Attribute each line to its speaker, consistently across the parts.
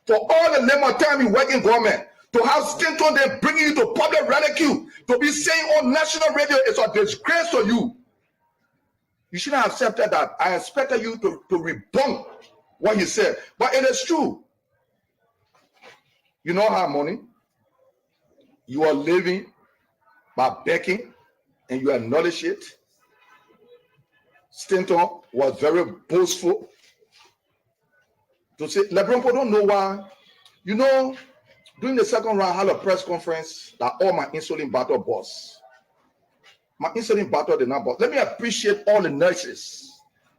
Speaker 1: For all the length of time you work in government, to have Stinton then bringing you to public ridicule, to be saying on national radio is a disgrace to you. You shouldn't have accepted that. I expected you to rebunk what he said. But it is true. You know how money? You are living by begging, and you acknowledge it. Stinton was very boastful to say, LeBron don't know why. You know, during the second round, I had a press conference that all my insulin battle boss. My insulin battle did not boss. Let me appreciate all the nurses,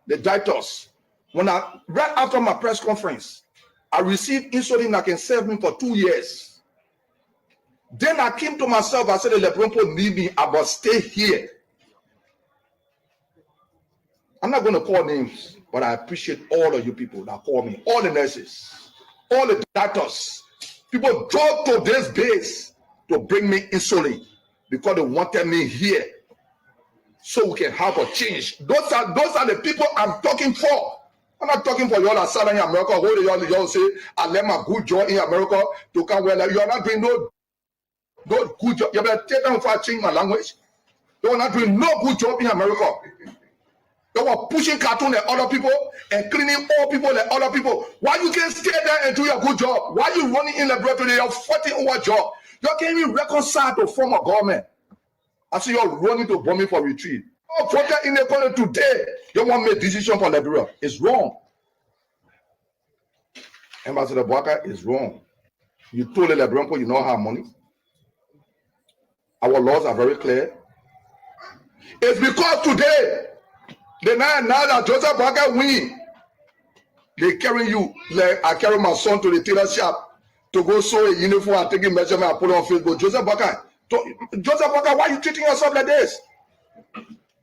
Speaker 1: the doctors. Right after my press conference, I received insulin that can serve me for 2 years. Then I came to myself, I said, LeBron need me, I must stay here. I'm not going to call names, but I appreciate all of you people that call me, all the nurses, all the doctors. People drove to this base to bring me insulin because they wanted me here so we can have a change. Those are the people I'm talking for. I'm not talking for y'all that sat in America, hold y'all say, I let my good job in America to come where you are not doing no good job. You better take them before I change my language. You are not doing no good job in America. You are pushing cartoon like other people and cleaning all people like other people. Why you can't stay there and do your good job? Why you running in laboratory? You're fighting over job. You can't even reconcile to form a government. I see you're running to bomb me for retreat. Oh, voter in the corner today. You want to make decision for Liberia. It's wrong. Ambassador Bwaka is wrong. You told the Liberian people you don't have money. Our laws are very clear. It's because today, the now that Joseph Bwaka win, they carry you like I carry my son to the tailor shop to go sew a uniform and taking measurement and put it on Facebook. Joseph Bwaka, why are you treating yourself like this?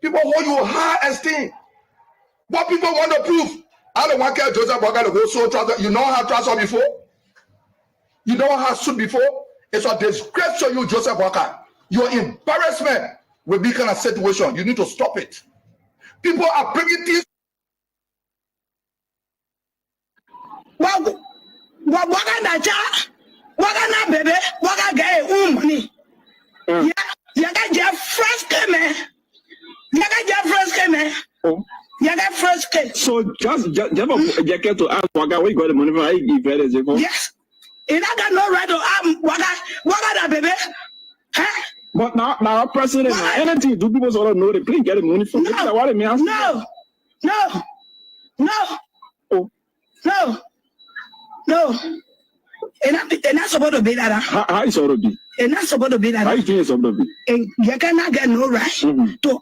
Speaker 1: People hold you high esteem. What people want to prove? I don't want to carry Joseph Bwaka to go sew trousers. You know how trousers before? You know how suit before? It's a disgrace to you, Joseph Bwaka. Your embarrassment will be kind of situation. You need to stop it. People are bringing things.
Speaker 2: Waka na baby, waka get money. You get fresh came. You get fresh came. You get fresh came.
Speaker 3: So just a jacket to ask Waka where you got the money for? I give it.
Speaker 2: Yes. And I got no right to Waka that baby. Huh?
Speaker 3: But now president, anything do people sort of know they please get the money from?
Speaker 2: No.
Speaker 3: What me ask?
Speaker 2: No. And that's supposed to be that.
Speaker 3: How is it be?
Speaker 2: And that's supposed to be that.
Speaker 3: How is it supposed to be?
Speaker 2: And you cannot get no right to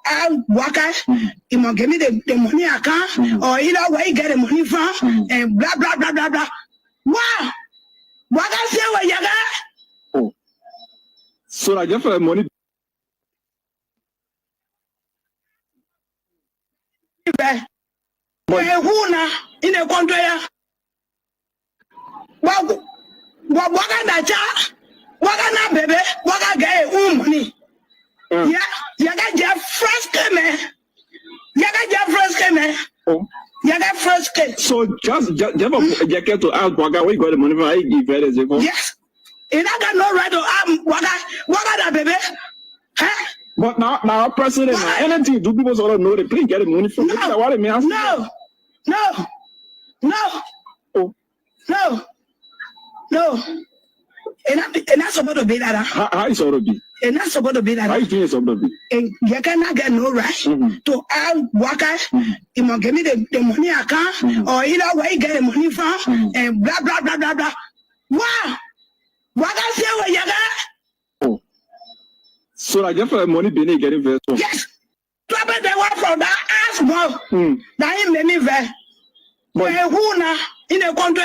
Speaker 2: work out. You must give me the money account or either where you get the money from and blah blah blah blah blah. Wow. What I say where you got?
Speaker 3: Oh. So I get for the money.
Speaker 2: Who now in the country? What can baby? What can get money? Yeah, you got your first came. You got your first came.
Speaker 3: Oh.
Speaker 2: You got first came.
Speaker 3: So just have a jacket to ask Waka where you got the money for? I give it.
Speaker 2: Yes. And I got no right to Waka that baby. Huh?
Speaker 3: But now president, anything do people sort of know they please get the money from?
Speaker 2: No.
Speaker 3: What me ask?
Speaker 2: No. Oh. No. And that's supposed to be that.
Speaker 3: How is it be?
Speaker 2: And that's supposed to be that.
Speaker 3: How is it supposed to be?
Speaker 2: And you cannot get no right to work out. You must give me the money account or either where you get the money from and blah blah blah blah blah. Wow. What I say where you got?
Speaker 3: Oh. So I get for the money being getting very soon.
Speaker 2: Yes. Trouble the one from that ass ball. That ain't made me very. But who now in the country?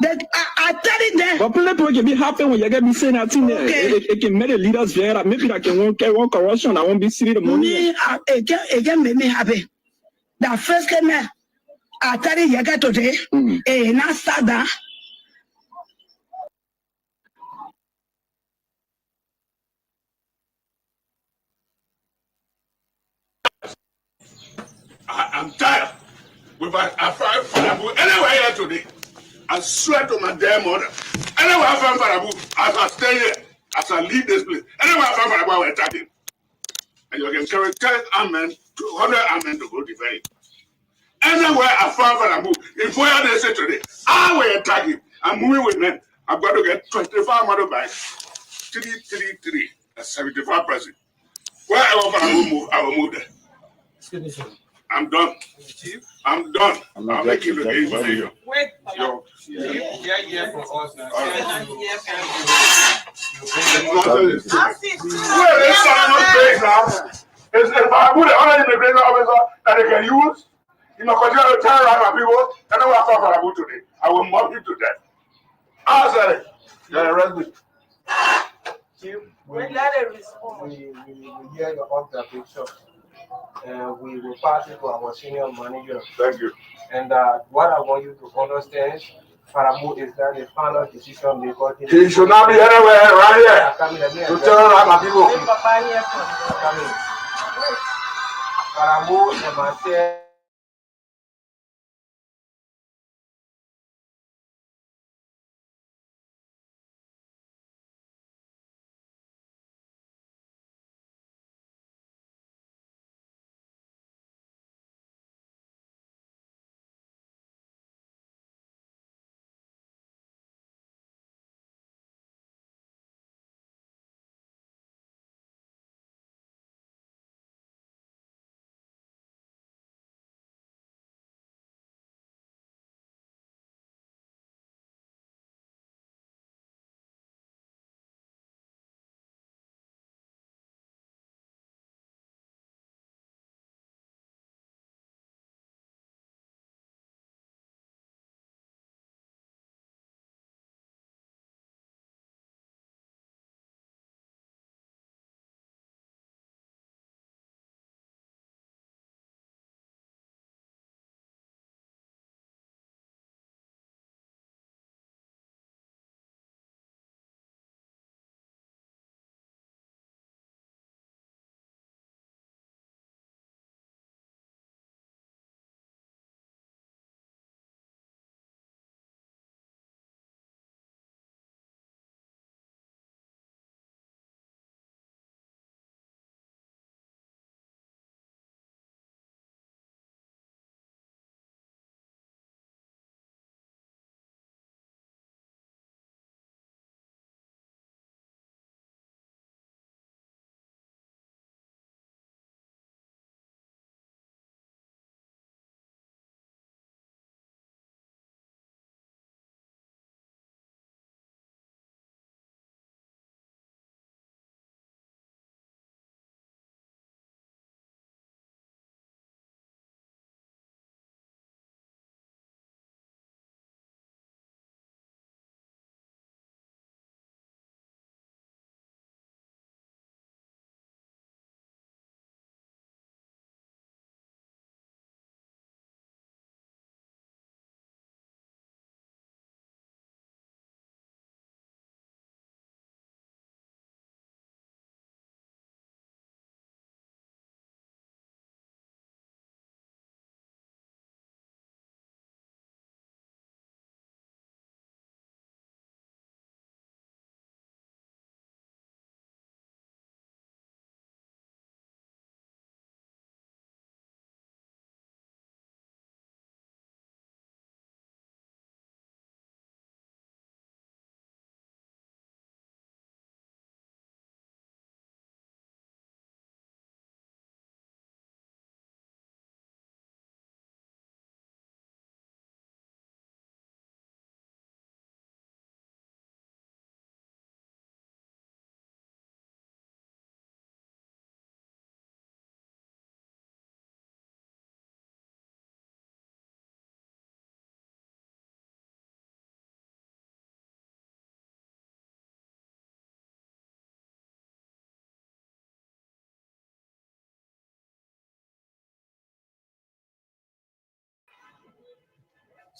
Speaker 2: That I tell it there.
Speaker 3: But people can be happy when you get me saying that thing there. It can make the leaders there. Maybe that can one corruption. I won't be seeing the money.
Speaker 2: It can make me happy. That first came I tell you, you get today. And now start that.
Speaker 1: I'm tired. I find anywhere here today.
Speaker 4: I swear to my dear mother, anywhere I find Farabu, as I stay here, as I leave this place, anywhere I find Farabu, I will attack him. And you can carry 10 amen, 200 amen to go defend him. Anywhere I find Farabu, in 4 years they say today, I will attack him. I'm moving with men. I've got to get 25 motorbikes, 333, that's 75%. Wherever Farabu move, I will move there. I'm done. I'm done. I'll make you the information.
Speaker 5: Wait,
Speaker 4: Yo.
Speaker 5: yeah, for us now.
Speaker 4: Where is someone's place now? Is if I put the immigration officer that they can use, you know, continue to terrorize my people, and then what I thought about today. I will mob you to death. I said it. Then arrest me.
Speaker 5: Wait, let it respond.
Speaker 6: We hear your observation. We will pass it to our senior manager.
Speaker 4: Thank you.
Speaker 6: And what I want you to understand, Farabu is not a final decision maker.
Speaker 4: He should not be anywhere right here to terrorize my people.
Speaker 5: Wait, Papa, here
Speaker 6: Farabu and myself.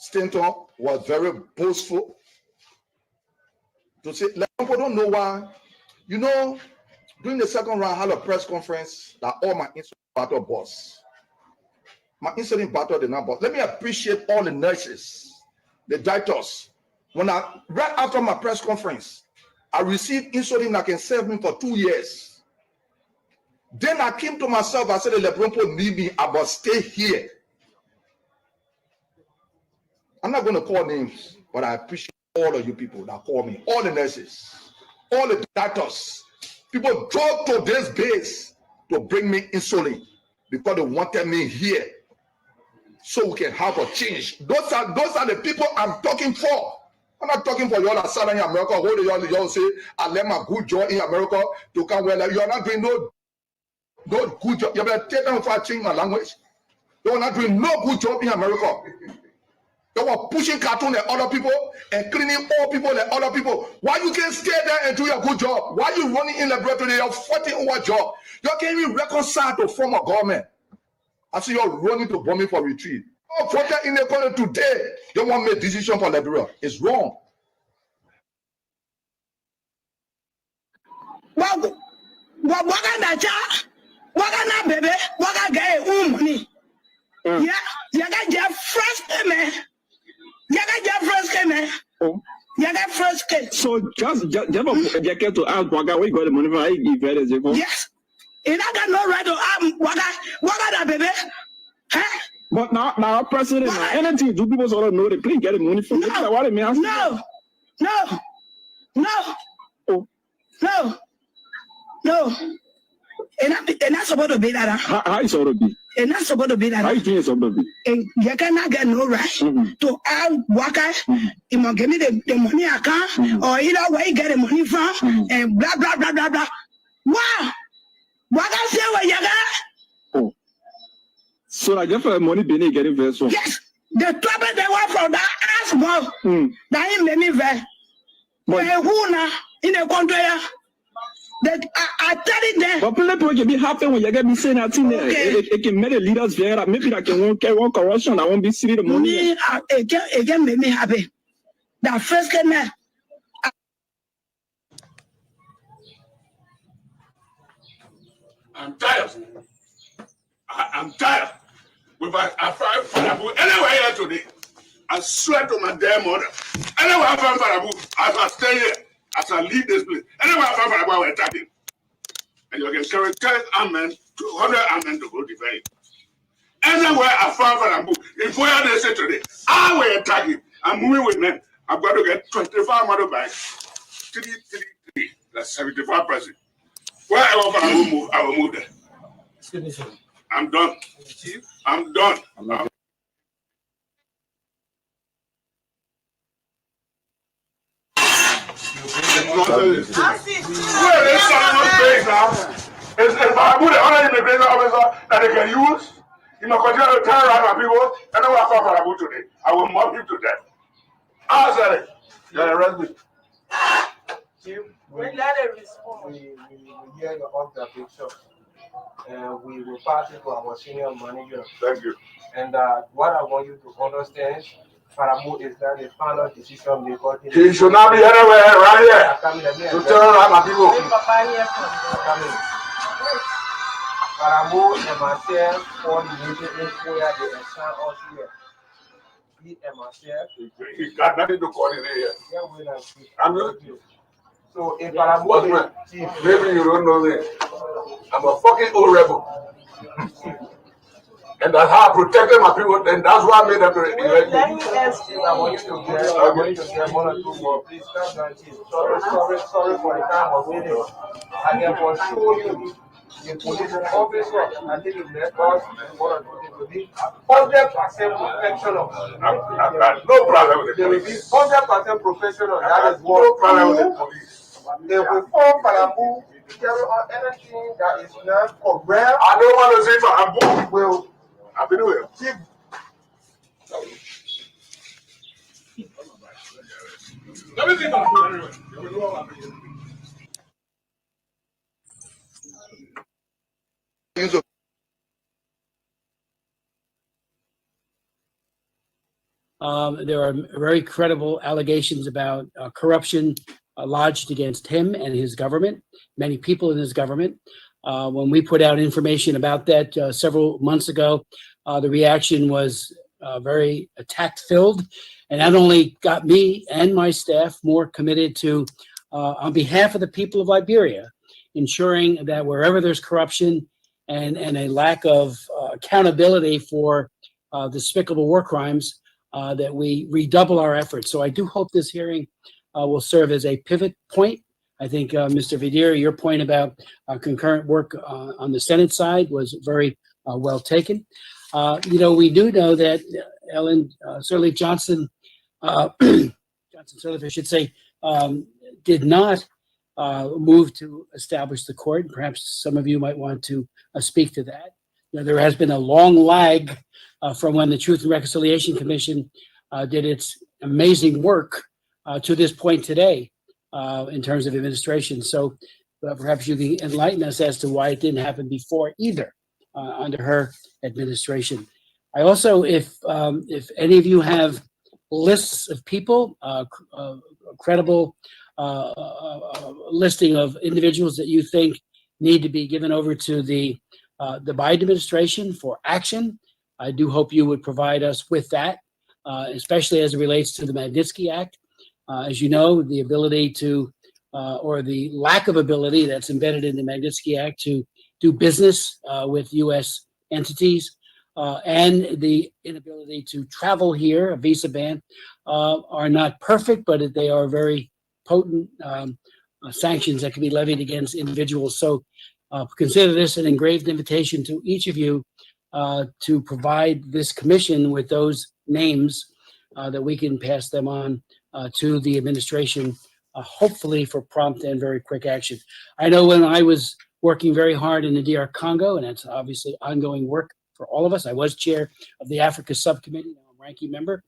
Speaker 1: Stanton was very boastful to say, people don't know why. You know, during the second round, I had a press conference that all my incident battle boss. My incident battle did not boss. Let me appreciate all the nurses the directors. Right after my press conference, I received insulin that can serve me for 2 years. Then I came to myself, I said, the Lebron need me, I must stay here. I'm not going to call names, but I appreciate all of you people that call me, all the nurses, all the doctors. People drove to this base to bring me insulin because they wanted me here so we can have a change. Those are the people I'm talking for. I'm not talking for y'all that sat in America. Hold y'all say, I left my good job in America to come where you're not doing no good job. You better take them if I change my language. You're not doing no good job in America. They were pushing cartoon at other people and cleaning all people and other people. Why you can't stay there and do your good job? Why you running in laboratory? You're fighting over job. You can't even reconcile to form a government. I see you're running to bombing for retreat. Oh, voted in the country today. You want to make decision for Liberia. It's wrong.
Speaker 2: Wago, waga baby, waga get money. Yeah, you got your first man. You got your first man. You got first case.
Speaker 3: So just to ask Waga where you got the money from, I give it as a
Speaker 2: yes. And I got no right to waga that baby. Huh?
Speaker 3: But now president, anything do people sort of know they can't get the money from?
Speaker 2: No,
Speaker 3: what it means?
Speaker 2: No. And that's supposed to be that.
Speaker 3: How is it be?
Speaker 2: And that's supposed to be that.
Speaker 3: How is it supposed to be?
Speaker 2: And you cannot get no right to ask workers, you must give me the money account, or either where you get the money from, and blah, blah, blah, blah, blah. Wow! What I say where you got?
Speaker 3: Oh. So I get for money being getting very soon.
Speaker 2: Yes, the trouble they want from that ass ball, that ain't made me very. But who now in the country? That I tell it there.
Speaker 3: But people can be happy when you get me saying that thing there. It can make the leaders there. Maybe I can one corruption. I won't be seeing the money.
Speaker 2: It can make me happy. That first came there.
Speaker 4: I'm tired. I'm tired. I find Farabu anywhere here today. I swear to my dear mother. Anywhere I find Farabu, as I stay here, as I leave this place, anywhere I find Farabu, I will attack him. And you can carry 10 amen, 200 amen to go defend him. Anywhere I find Farabu, if we are there today, I will attack him. I'm moving with men. I've got to get 25 motorbikes. 333. That's 75%. Wherever Farabu move, I will move there. I'm done. I'm done. Where is someone's face now? Is Farabu the other immigration officer that they can use? You must continue to terrorize my people. And then I call Farabu today. I will mob him to death. I said it. You're arrested me.
Speaker 6: Chief,
Speaker 5: We let it respond.
Speaker 6: we hear your observation. We will pass it to our senior manager.
Speaker 4: Thank you.
Speaker 6: And what I want you to understand, Farabu is not the final decision maker.
Speaker 4: He should not be anywhere around here to terrorize my people.
Speaker 6: Farabu and myself for the meeting where they assign us here. He and myself.
Speaker 4: He got nothing to coordinate here.
Speaker 6: Yeah, we like it.
Speaker 4: I'm good.
Speaker 6: So if Farabu
Speaker 4: Chief, maybe you don't know this. I'm a fucking old rebel. And that's how I protected my people, and that's why I made them elect
Speaker 5: Let
Speaker 4: me.
Speaker 5: me ask you.
Speaker 6: I want you to get one or two more. Please come down, Chief. Sorry for the time of waiting. I can show you the police officer. I think it let us one or two people be 100% professional.
Speaker 4: I've got no problem with
Speaker 6: They
Speaker 4: the
Speaker 6: will be
Speaker 4: police.
Speaker 6: 100% professional. That is
Speaker 4: No
Speaker 6: what.
Speaker 4: problem with the police.
Speaker 6: They will form Farabu carry on anything that is not correct.
Speaker 4: I don't want to say Farabu.
Speaker 6: Will
Speaker 4: I've been doing it.
Speaker 6: keep.
Speaker 4: Let me think about it anyway.
Speaker 7: There are very credible allegations about corruption lodged against him and his government, many people in his government. When we put out information about that several months ago, the reaction was very attack-filled, and that only got me and my staff more committed to, on behalf of the people of Liberia, ensuring that wherever there's corruption and a lack of accountability for despicable war crimes, that we redouble our efforts. So I do hope this hearing will serve as a pivot point. I think, Mr. Vidier, your point about concurrent work on the Senate side was very well taken. We do know that Ellen Sirleaf Johnson, Johnson Sirleaf, I should say, did not move to establish the court. Perhaps some of you might want to speak to that. There has been a long lag from when the Truth and Reconciliation Commission did its amazing work to this point today in terms of administration. So perhaps you can enlighten us as to why it didn't happen before either under her administration. I also, if any of you have lists of people, credible listing of individuals that you think need to be given over to the Biden administration for action, I do hope you would provide us with that, especially as it relates to the Magnitsky Act. As you know, the ability to, or the lack of ability that's embedded in the Magnitsky Act to do business with U.S. entities, and the inability to travel here, a visa ban, are not perfect, but they are very potent sanctions that can be levied against individuals. So consider this an engraved invitation to each of you to provide this commission with those names that we can pass them on to the administration, hopefully for prompt and very quick action. I know when I was working very hard in the DR Congo, and that's obviously ongoing work for all of us. I was chair of the Africa Subcommittee, now I'm ranking member.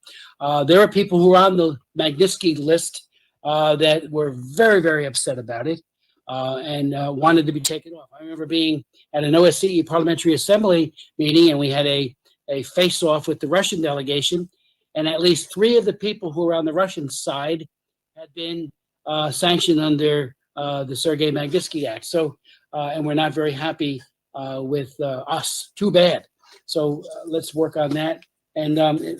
Speaker 7: There are people who are on the Magnitsky list that were very, very upset about it and wanted to be taken off. I remember being at an OSCE Parliamentary Assembly meeting, and we had a face-off with the Russian delegation, and at least 3 of the people who were on the Russian side had been sanctioned under the Sergei Magnitsky Act. So, and we're not very happy with us. Too bad. So let's work on that. And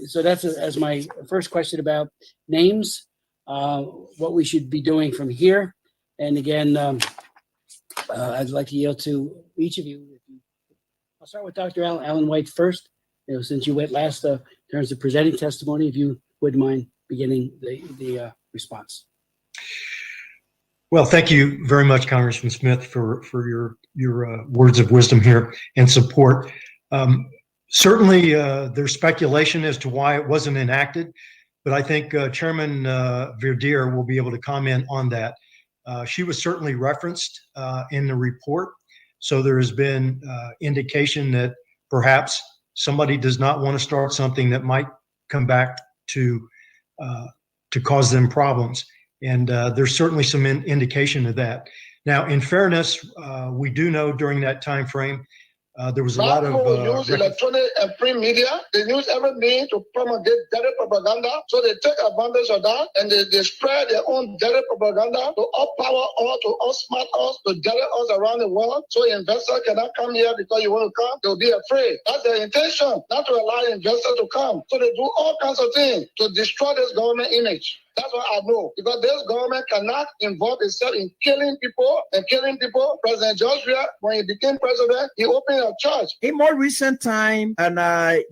Speaker 7: so that's as my first question about names, what we should be doing from here. And again, I'd like to yield to each of you. I'll start with Dr. Alan White first. Since you went last in terms of presenting testimony, if you wouldn't mind beginning the response.
Speaker 8: Well, thank you very much, Congressman Smith, for your words of wisdom here and support. Certainly, there's speculation as to why it wasn't enacted, but I think Chairman Verdier will be able to comment on that. She was certainly referenced in the report, so there has been indication that perhaps somebody does not want to start something that might come back to cause them problems. And there's certainly some indication of that. Now, in fairness, we do know during that time frame, there was a lot of
Speaker 1: use electronic and print media. They use everything to promulgate dirty propaganda. So they take advantage of that and they spread their own dirty propaganda to outpower us, to outsmart us, to gather us around the world. So investors cannot come here because you want to come. They'll be afraid. That's their intention, not to allow investors to come. So they do all kinds of things to destroy this government image. That's what I know. Because this government cannot involve itself in killing people and killing people. President Joshua, when he became president, he opened a church.
Speaker 9: In more recent time, and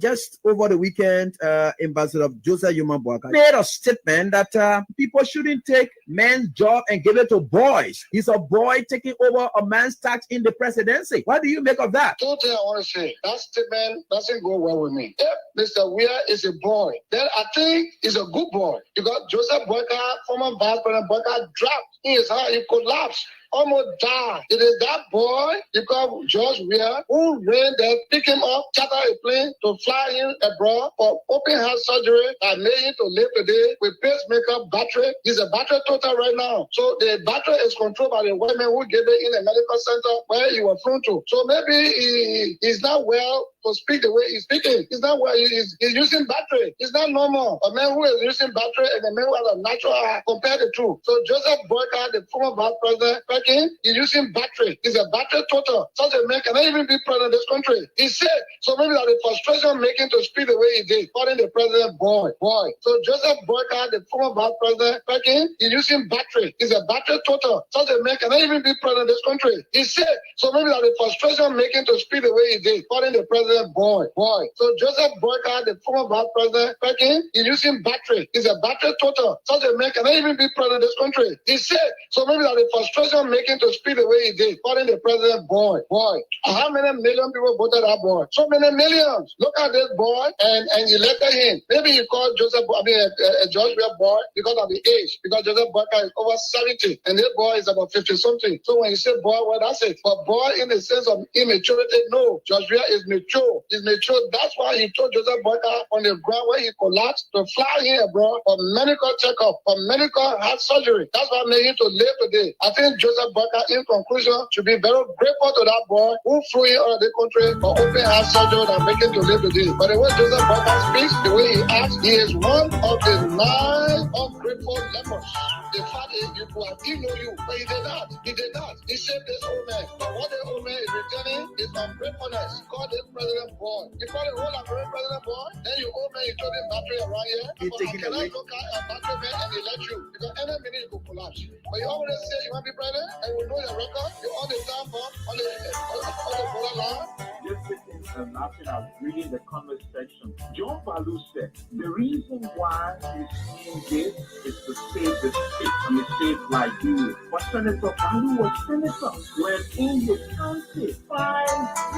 Speaker 9: just over the weekend, Ambassador Joseph Yuma Boakai made a statement that people shouldn't take men's job and give it to boys. He's a boy taking over a man's tax in the presidency. What do you make of that?
Speaker 1: Two things I want to say. That statement doesn't go well with me. If Mr. Weir is a boy, then I think he's a good boy. Because Joseph Boakai, former Vice President Boakai, dropped in his heart. He collapsed, almost died. It is that boy, because George Weir, who ran there, pick him up, charter a plane to fly him abroad for open heart surgery that made him to live today with pacemaker battery. He's a battery total right now. So the battery is controlled by the women who gave it in the medical center where he was flown to. So maybe he's not well to speak the way he's speaking. He's not well. He's using battery. It's not normal. A man who is using battery and a man who has a natural eye, compare the two. So Joseph Boakai, the former vice president, packing, he's using battery. He's a battery total. Such a man cannot even be president of this country. He said, so maybe that the frustration making to speak the way he did, calling the president boy. So Joseph Boyka, the former vice president, packing, he's using battery. He's a battery total. Such a man cannot even be president of this country. He said, so maybe that the frustration making to speak the way he did, calling the president boy. So Joseph Boyka, the former vice president, packing, he's using battery. He's a battery total. Such a man cannot even be president of this country. He said, so maybe that the frustration making to speak the way he did, calling the president boy. How many million people voted that boy? So many millions. Look at this boy and elected him. Maybe you call Joseph, Joshua boy because of the age, because Joseph Boyka is over 70 and this boy is about 50 something. So when you say boy, well, that's it. But boy, in the sense of immaturity, no. Joshua is mature. He's mature. That's why he told Joseph Boyka on the ground where he collapsed to fly here, bro, for medical checkup, for medical heart surgery. That's why made him to live today. I think Joseph Boyka, in conclusion, should be very grateful to that boy who flew him out of the country for open heart surgery and making to live today. But the way Joseph Boyka speaks, the way he acts, he is one of the 9 ungrateful lepers. The fact is, you could have know you, but he did not. He saved this old man. But what the old man is returning is ungratefulness. Call this president boy. You call the whole president boy, then you old man, you told him battery around here. But I cannot look at a battery man and elect you. Because any minute you could collapse. But you always say you want to be president, and we know your record. You all the time on the borderline.
Speaker 10: Just sitting and laughing at reading the comment section. John Balu said, the reason why he's seeing this is to save the state and the state Liberia. But Senator Balu was senator when in his country 5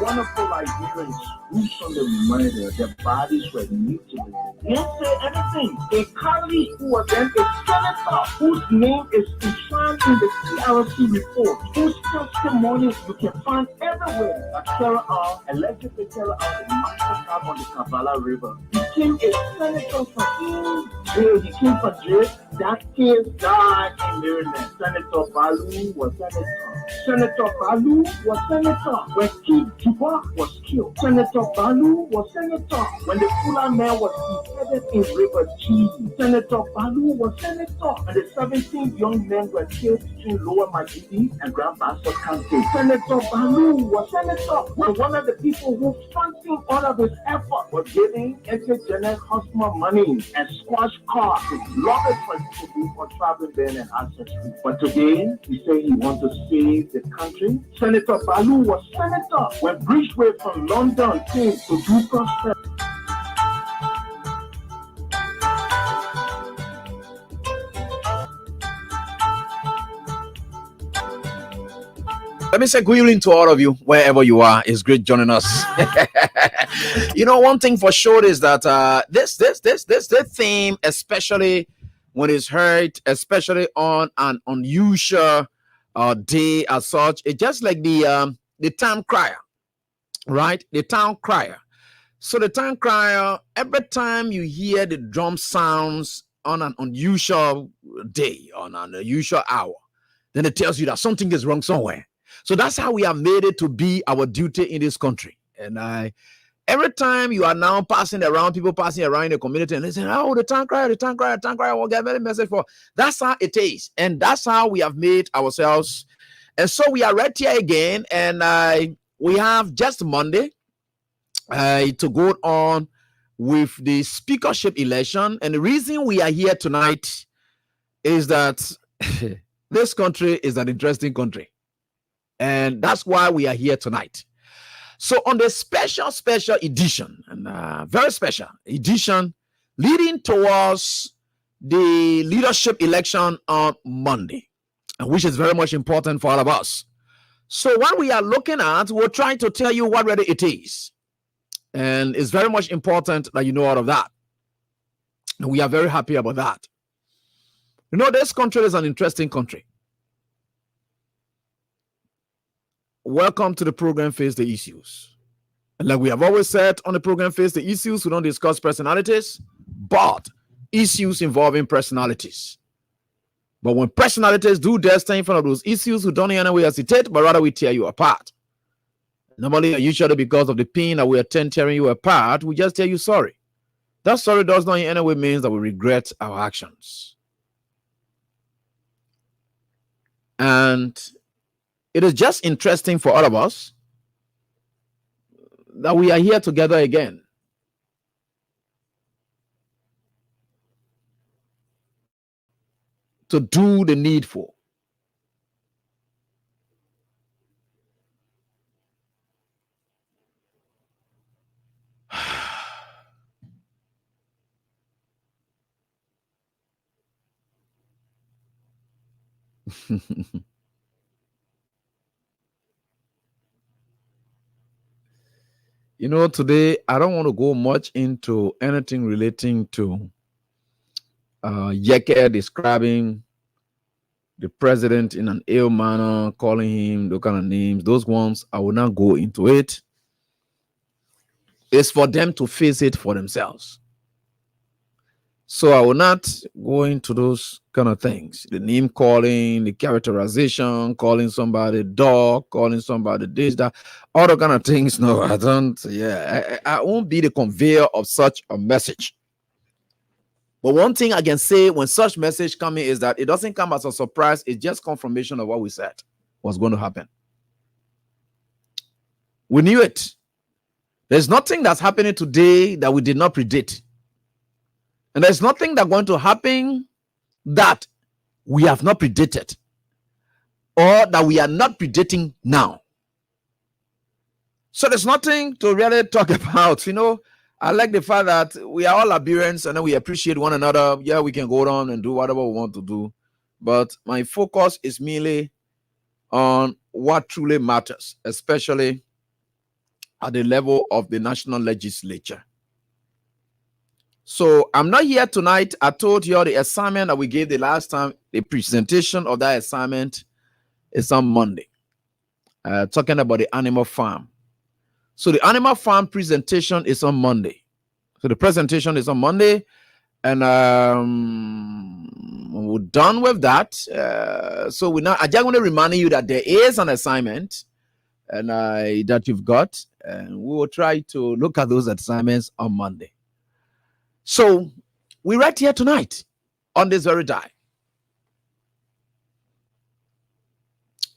Speaker 10: wonderful Liberians who's on the murder, their bodies were mutilated. He didn't say anything. A colleague who was then a senator whose name is found in the CRC report, whose testimonies you can find everywhere. That Sarah R, allegedly Sarah R, the master cab on the Kabbalah River, became a senator from jail. He came from jail. That kid died in Maryland. Senator Balu was senator. Senator Balu was senator when King Juba was killed. Senator Balu was senator when the Fula man was beheaded in River G. Senator Balu was senator and the 17 young men were killed between Lower Majidi and Grand Bassa County. Senator Balu was senator when one of the people who funding all of his effort was giving Janet Hosmer money and squash cars to love it for to be for traveling ban and ancestry. But today, he said he wants to save the country. Senator Balu was senator when Bridgeway from London came to do prosperity.
Speaker 9: Let me say good evening to all of you, wherever you are. It's great joining us. You know, one thing for sure is that this theme, especially when it's heard, especially on an unusual day as such, it's just like the town crier, right? The town crier. So the town crier, every time you hear the drum sounds on an unusual day, on an unusual hour, then it tells you that something is wrong somewhere. So that's how we have made it to be our duty in this country. And every time you are now passing around, people passing around in the community and they say, oh, the town crier, will get a message for. That's how it is. And that's how we have made ourselves. And so we are right here again. And we have just Monday to go on with the speakership election. And the reason we are here tonight is that this country is an interesting country. And that's why we are here tonight. So on the special edition, and very special edition, leading towards the leadership election on Monday, which is very much important for all of us. So what we are looking at, we're trying to tell you what really it is. And it's very much important that you know all of that. And we are very happy about that. You know, this country is an interesting country. Welcome to the program Face the Issues. And like we have always said on the program Face the Issues, we don't discuss personalities, but issues involving personalities. But when personalities do their thing in front of those issues, we don't in any way hesitate, but rather we tear you apart. Normally, usually because of the pain that we attend tearing you apart, we just tell you sorry. That sorry does not in any way mean that we regret our actions. And it is just interesting for all of us that we are here together again. To do the needful. You know, today I don't want to go much into anything relating to Yeke describing the president in an ill manner, calling him those kind of names. Those ones, I will not go into it. It's for them to face it for themselves. So I will not go into those kind of things. The name calling, the characterization, calling somebody dog, calling somebody this, that, all the kind of things. No, I don't. Yeah, I won't be the conveyor of such a message. But one thing I can say when such message coming is that it doesn't come as a surprise. It's just confirmation of what we said was going to happen. We knew it. There's nothing that's happening today that we did not predict. And there's nothing that's going to happen that we have not predicted or that we are not predicting now. So there's nothing to really talk about. You know, I like the fact that we are all Liberians and then we appreciate one another. Yeah, we can go on and do whatever we want to do. But my focus is merely on what truly matters, especially at the level of the national legislature. So I'm not here tonight. I told you the assignment that we gave the last time, the presentation of that assignment is on Monday. Talking about the animal farm. So the animal farm presentation is on Monday. So the presentation is on Monday. And we're done with that. So we're not, I just want to remind you that there is an assignment and that you've got. And we will try to look at those assignments on Monday. So we're right here tonight on this very day.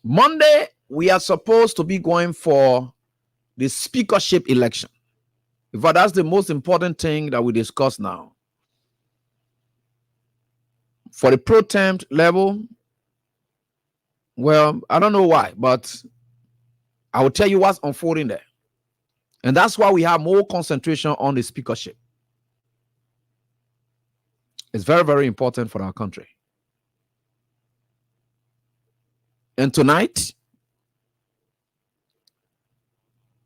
Speaker 9: Monday, we are supposed to be going for the speakership election. In fact, that's the most important thing that we discuss now. For the pro temp level, well, I don't know why, but I will tell you what's unfolding there. And that's why we have more concentration on the speakership. It's very, very important for our country. And tonight,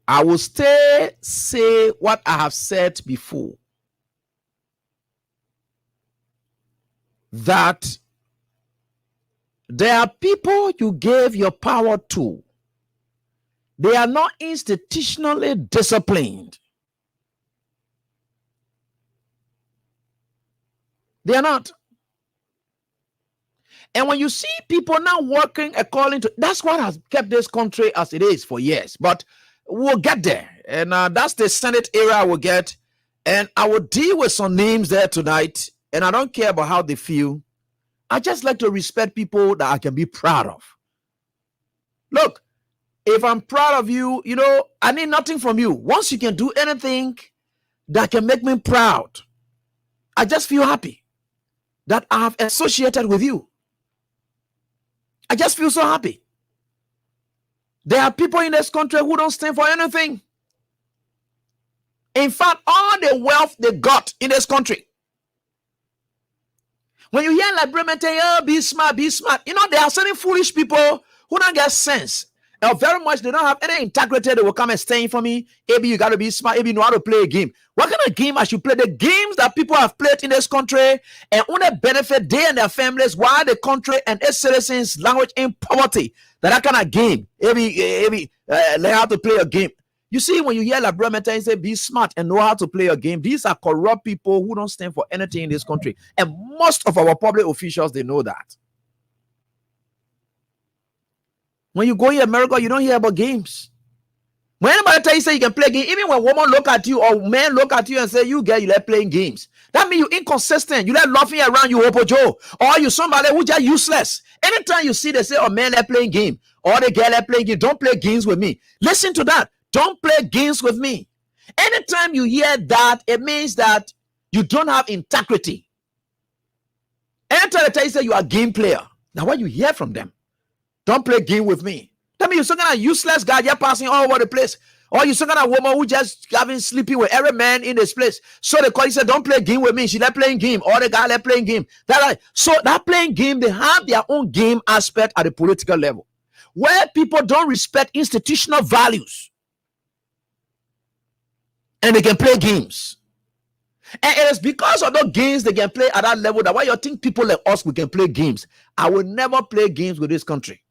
Speaker 9: I will say what I have said before. That there are people you gave your power to. They are not institutionally disciplined. They are not. And when you see people now working according to, that's what has kept this country as it is for years. But we'll get there. And that's the Senate era I will get. And I will deal with some names there tonight. And I don't care about how they feel. I just like to respect people that I can be proud of. Look, if I'm proud of you, you know, I need nothing from you. Once you can do anything that can make me proud, I just feel happy that I have associated with you. I just feel so happy. There are people in this country who don't stand for anything. In fact, all the wealth they got in this country. When you hear like Bremen say, oh, be smart, you know, there are certain foolish people who don't get sense. Very much they don't have any integrity. They will come and stand for me. Maybe you got to be smart. Maybe you know how to play a game. What kind of game I should play? The games that people have played in this country and only benefit they and their families while the country and its citizens language in poverty. That kind of game. Maybe learn how to play a game. You see, when you hear like Bremen say, be smart and know how to play a game, these are corrupt people who don't stand for anything in this country. And most of our public officials, they know that. When you go in America, you don't hear about games. When anybody tell you say you can play game, even when women look at you or men look at you and say you girl, you like playing games, that means you inconsistent. You like laughing around, you Opo Joe, or you somebody who just useless. Anytime you see they say, oh man, they're playing game, or the girl they're playing game, don't play games with me. Listen to that. Don't play games with me. Anytime you hear that, it means that you don't have integrity. Anytime they tell you say you are a game player, now what you hear from them? Don't play game with me. That means you're some kind of useless guy, you're passing all over the place. Or you're some kind of woman who just having sleeping with every man in this place. So they call you, say, don't play game with me. She like playing game. Or the guy like playing game. So that playing game, they have their own game aspect at the political level, where people don't respect institutional values. And they can play games. And it is because of those games they can play at that level that why you think people like us, we can play games. I will never play games with this country.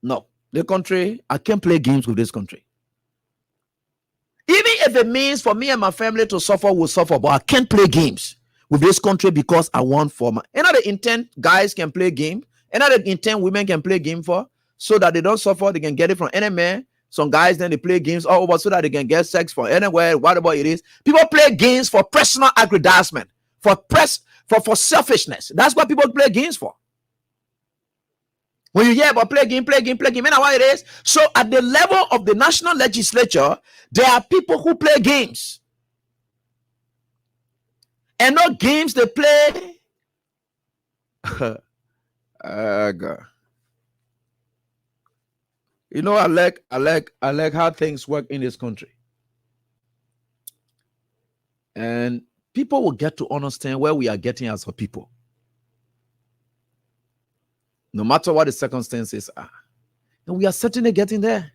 Speaker 9: No, the country, I can't play games with this country. Even if it means for me and my family to suffer, we'll suffer. But I can't play games with this country because I want for my... Another intent, guys can play game. Another intent, women can play game for, so that they don't suffer. They can get it from any man. Some guys, then they play games all over so that they can get sex from anywhere, whatever it is. People play games for personal aggrandizement, for selfishness. That's what people play games for. When you hear about play game, you know what it is? So at the level of the national legislature, there are people who play games. And not games they play. God. You know, I like how things work in this country. And people will get to understand where we are getting as a people. No matter what the circumstances are. And we are certainly getting there.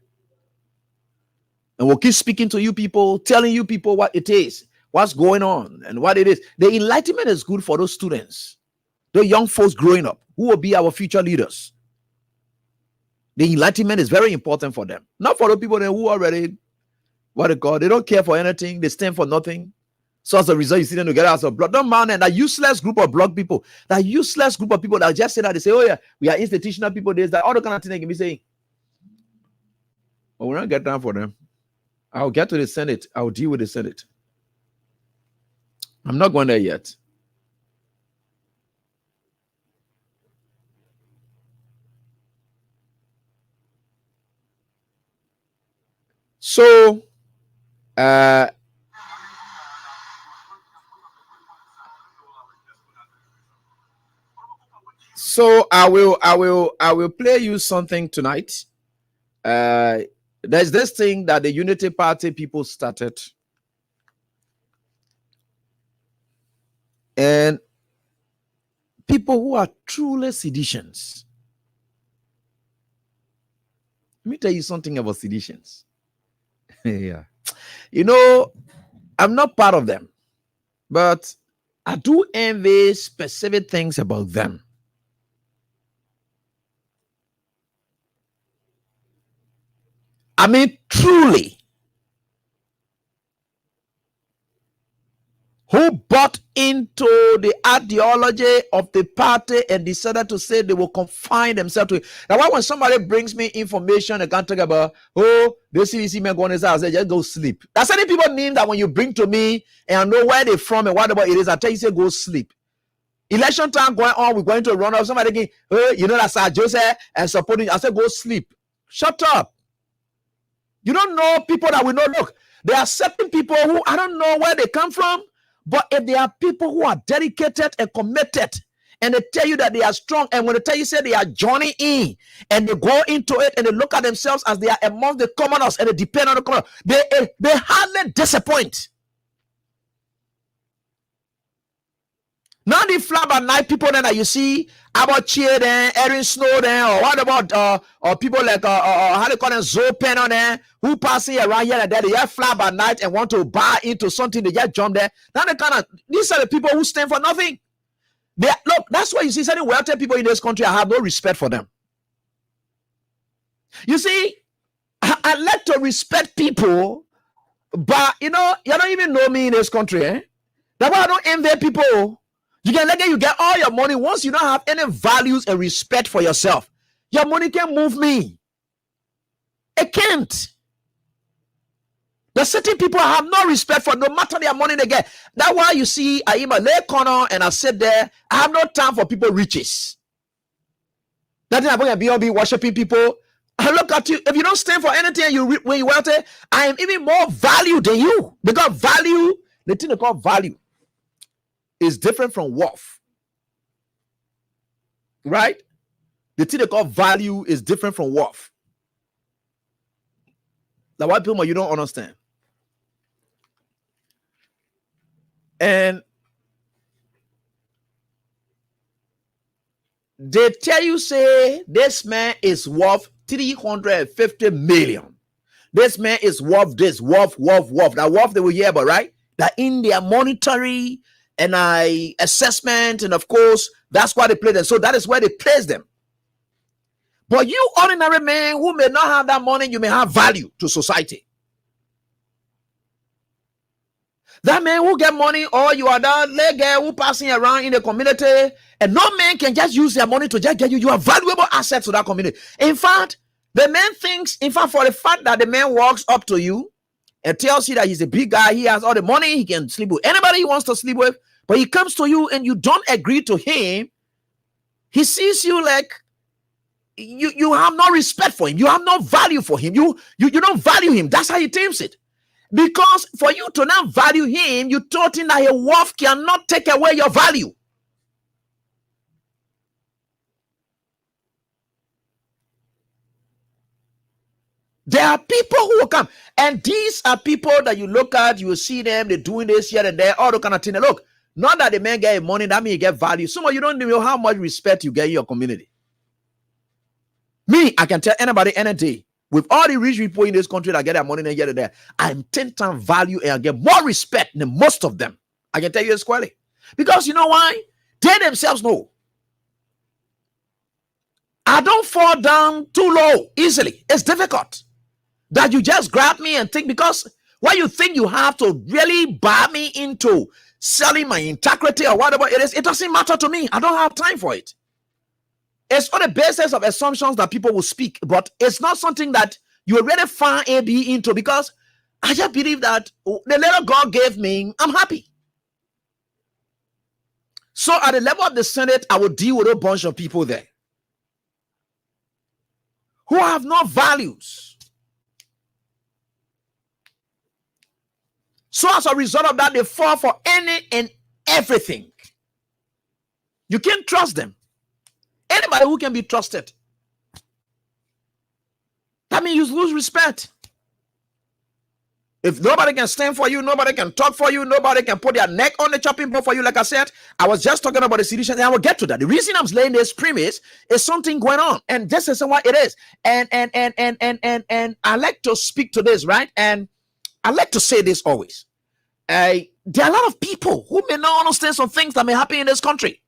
Speaker 9: And we'll keep speaking to you people, telling you people what it is, what's going on, and what it is. The enlightenment is good for those students, the young folks growing up, who will be our future leaders. The enlightenment is very important for them. Not for the people who already, what they call, they don't care for anything, they stand for nothing. So as a result, you see them together as a block. Don't mind that useless group of block people, that useless group of people that just say that, they say, oh yeah, we are institutional people. There's that other kind of thing they can be saying. But we're not get down for them. I'll get to the Senate. I'll deal with the Senate. I'm not going there yet. So, I will play you something tonight. There's this thing that the Unity Party people started, and people who are truly seditions. Let me tell you something about seditions. Yeah, you know, I'm not part of them, but I do envy specific things about them. I mean, truly, who bought into the ideology of the party and decided to say they will confine themselves to it. Now, why when somebody brings me information, I can't talk about, oh, this CVC man going inside, I say, just go sleep. That's any people mean that when you bring to me and I know where they're from and whatever it is, I tell you, say, go sleep. Election time going on, we're going to run off. Somebody again, oh, you know, that's our Joseph and supporting. I said, go sleep. Shut up. You don't know people that we know. Look, there are certain people who I don't know where they come from, but if there are people who are dedicated and committed, and they tell you that they are strong, and when they tell you, say they are joining in, and they go into it, and they look at themselves as they are among the commoners, and they depend on the commoners, they hardly disappoint. Now the fly by night people then that you see about Chea then, Erin Snow then, or what about or people like how they call them Zoe Penn on there, who passing around here and there, they just fly by night and want to buy into something, they just jump there. Now they kind of, these are the people who stand for nothing. Look, that's why you see certain wealthy people in this country, I have no respect for them. You see, I like to respect people, but you know, you don't even know me in this country, eh? That's why I don't envy people. You get all your money. Once you don't have any values and respect for yourself, your money can move me. It can't. The certain people have no respect for, no matter their money they get. That's why you see, I even lay corner and I sit there. I have no time for people riches. That thing I'm going to be worshiping people. I look at you. If you don't stand for anything, when you wealthy, I am even more value than you. Because value, the thing they call value, is different from worth. Right? The thing they call value is different from worth. Now, why people you don't understand? And they tell you, say, this man is worth 350 million. This man is worth this, worth. That worth they will hear about, right? That in their monetary and assessment, and of course, that's why they play them. So that is where they place them. But you ordinary man who may not have that money, you may have value to society. That man who get money, or you are that lady who passing around in the community, and no man can just use their money to just get you. You are valuable assets to that community. In fact, the man thinks, for the fact that the man walks up to you and tells you that he's a big guy, he has all the money, he can sleep with anybody he wants to sleep with, but he comes to you and you don't agree to him, he sees you like you have no respect for him, you have no value for him, you don't value him. That's how he thinks it. Because for you to not value him, you taught him that your worth cannot take away your value. There are people who will come, and these are people that you look at, you will see them, they're doing this here and there, all the kind of thing. Look, not that the man get money, that means you get value. Some of you don't know how much respect you get in your community. Me, I can tell anybody any day, with all the rich people in this country that get their money and get it there, I'm 10 times value and I get more respect than most of them. I can tell you this squarely. Because you know why? They themselves know. I don't fall down too low easily. It's difficult that you just grab me and think, because what you think you have to really buy me into selling my integrity or whatever it is, it doesn't matter to me. I don't have time for it. It's on the basis of assumptions that people will speak, but it's not something that you already find a be into, because I just believe that the little God gave me, I'm happy. So at the level of the Senate, I will deal with a bunch of people there who have no values. So as a result of that, they fall for any and everything. You can't trust them. Anybody who can be trusted, that means you lose respect. If nobody can stand for you, nobody can talk for you, nobody can put their neck on the chopping block for you, like I said, I was just talking about the situation, and I will get to that. The reason I'm laying this premise is something going on, and this is what it is. And I like to speak to this, right? And I like to say this always. There are a lot of people who may not understand some things that may happen in this country,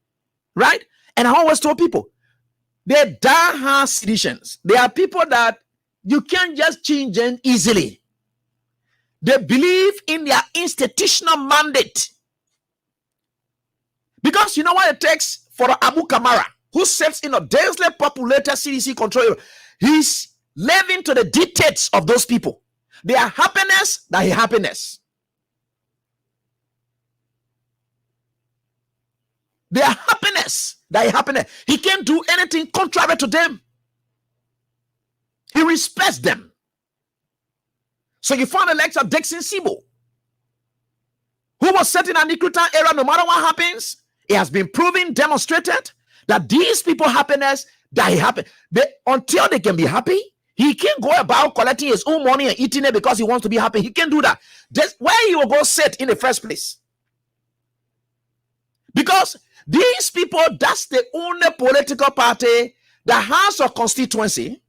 Speaker 9: right? And I always tell people, they're die-hard citizens. They are people that you can't just change them easily. They believe in their institutional mandate. Because you know what it takes for Abu Kamara, who sits in a densely populated CDC control. He's living to the dictates of those people. Their happiness, that is happiness. Their happiness, that is happiness. He can't do anything contrary to them. He respects them. So you found the likes of Dixon Sibo, who was set in an Nikutan era. No matter what happens, it has been proven, demonstrated that these people happiness, that he happen. Until they can be happy, he can't go about collecting his own money and eating it because he wants to be happy. He can't do that. That's where he will go sit in the first place. Because these people, that's the only political party that has a constituency,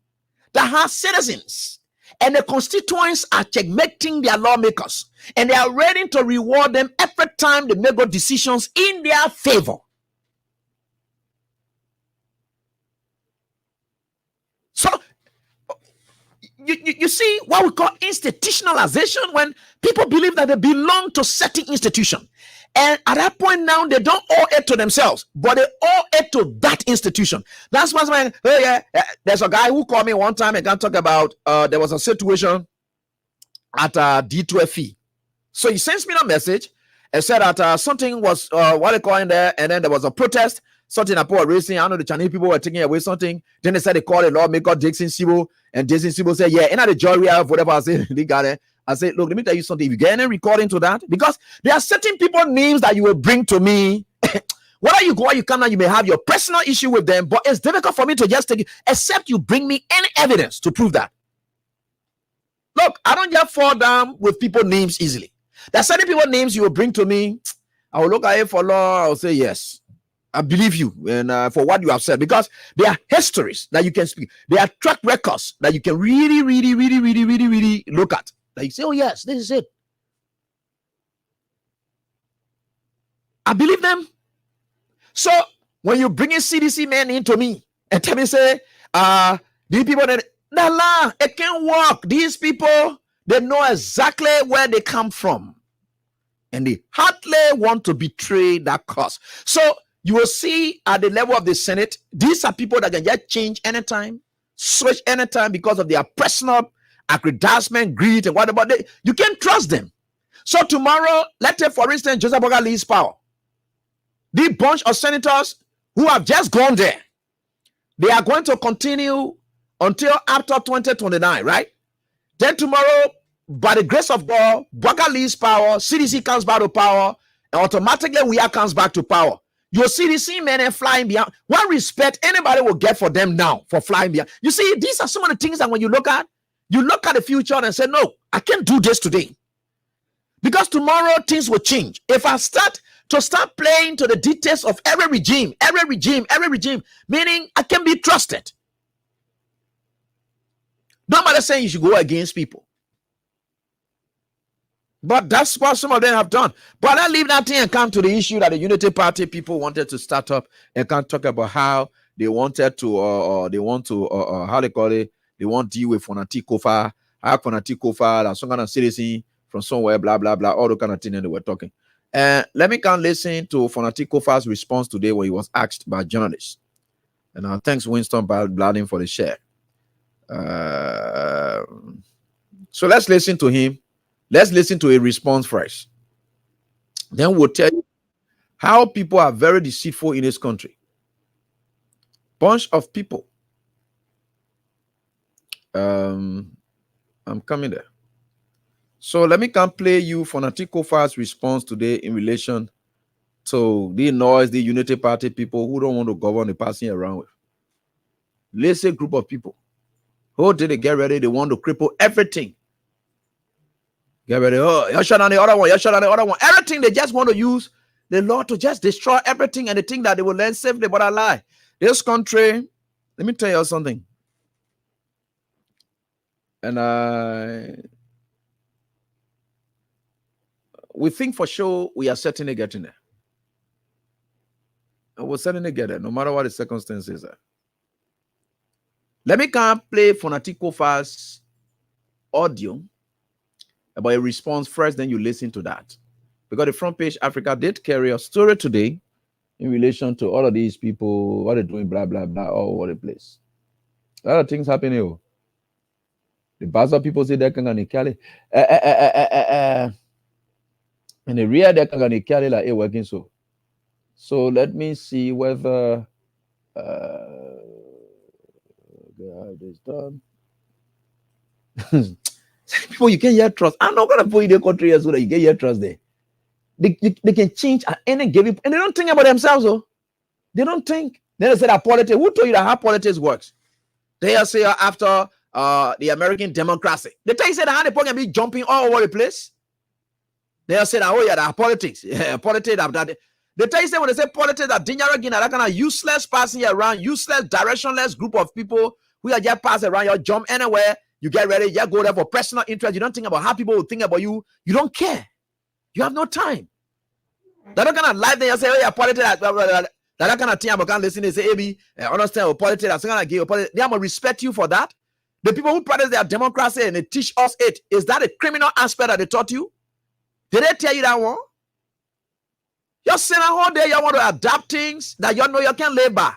Speaker 9: that has citizens, and the constituents are checkmating their lawmakers, and they are ready to reward them every time they make good decisions in their favor. So you see what we call institutionalization, when people believe that they belong to certain institution. And at that point now, they don't owe it to themselves, but they owe it to that institution. That's why, oh yeah, there's a guy who called me one time and can talk about, there was a situation at D12E. So he sends me a message and said that something was, what they call in there, and then there was a protest, something about racing. I know the Chinese people were taking away something. Then they said they called the lawmaker Jason Sibo, and Jason Sibo said, yeah, in the jury, whatever. I said, they got it. I said, look, let me tell you something. If you get any recording to that, because there are certain people names that you will bring to me. Whether you go or you come now, you may have your personal issue with them, but it's difficult for me to just take it, except you bring me any evidence to prove that. Look, I don't just fall down with people names easily. There are certain people names you will bring to me. I will look at it for law. I will say, yes, I believe you, and for what you have said, because there are histories that you can speak. There are track records that you can really look at. Like, say, oh yes, this is it. I believe them. So when you bring a CDC man into me and tell me, say, these people that it can't work. These people, they know exactly where they come from, and they hardly want to betray that cause. So you will see at the level of the Senate, these are people that can just change anytime, switch anytime because of their personal aggrandizement, greed, and whatever. You can't trust them. So tomorrow, let's take, for instance, Joseph Boga leaves power. The bunch of senators who have just gone there, they are going to continue until after 2029, right? Then tomorrow, by the grace of God, Boga leaves power, CDC comes back to power, and automatically we comes back to power. Your CDC men are flying beyond. What respect anybody will get for them now for flying beyond? You see, these are some of the things that when you look at the future and say, no, I can't do this today. Because tomorrow things will change. If I start playing to the details of every regime, meaning I can be trusted. Nobody saying you should go against people. But that's what some of them have done. But I leave that thing and come to the issue that the Unity Party people wanted to start up and can talk about how they wanted to, how they call it, they want to deal with Fonati Kofa, how Fonati Kofa, and some kind of citizen from somewhere, blah, blah, blah, all the kind of thing that they were talking. And let me come listen to Fonati Kofa's response today when he was asked by journalists. And thanks Winston Blading for the share. So let's listen to him. Let's listen to a response first. Then we'll tell you how people are very deceitful in this country. Bunch of people. I'm coming there. So let me come play you Fonati Kofa's response today in relation to the noise, the Unity Party people who don't want to govern the passing around with. Let's say group of people. Who did they get ready? They want to cripple everything. Get ready. Oh, you shut down the other one. You shut down the other one. Everything they just want to use the law to just destroy everything, and they think that they will learn safely, but I lie. This country, let me tell you something. And we think for sure we are certainly getting there. And we'll certainly get there, no matter what the circumstances are. Let me come play Fonati Kofa's audio about a response first, then you listen to that. Because the Front Page Africa did carry a story today in relation to all of these people, what they're doing, blah, blah, blah, all over the place. A lot of things happening here. The Basel people say they're going to carry. And the real they're going to carry like it working so. So let me see whether this done. People you can't yet trust. I'm not gonna put in the country as well that you get yet trust there. They can change at any given, and they don't think about themselves, though. They don't think. Then they say that politics. Who told you that how politics works? They say after the American democracy. They tell you say that how the people can be jumping all over the place. They say that oh yeah, that politics. Yeah, politics that. They tell you say when they say politics that dangerous again, that kind of useless passing around, useless, directionless group of people who are just passing around, you jump anywhere, you get ready, you go there for personal interest, you don't think about how people will think about you, you don't care. You have no time. That kind of life, then you say, oh yeah, politics, that kind of thing, I'm going to listen, they say, hey, understand politics, that's going to give you politics. They are going to respect you for that. The people who practice their democracy and they teach us it, is that a criminal aspect that they taught you? Did they tell you that one? You're saying a whole day you want to adapt things that you know you can live by.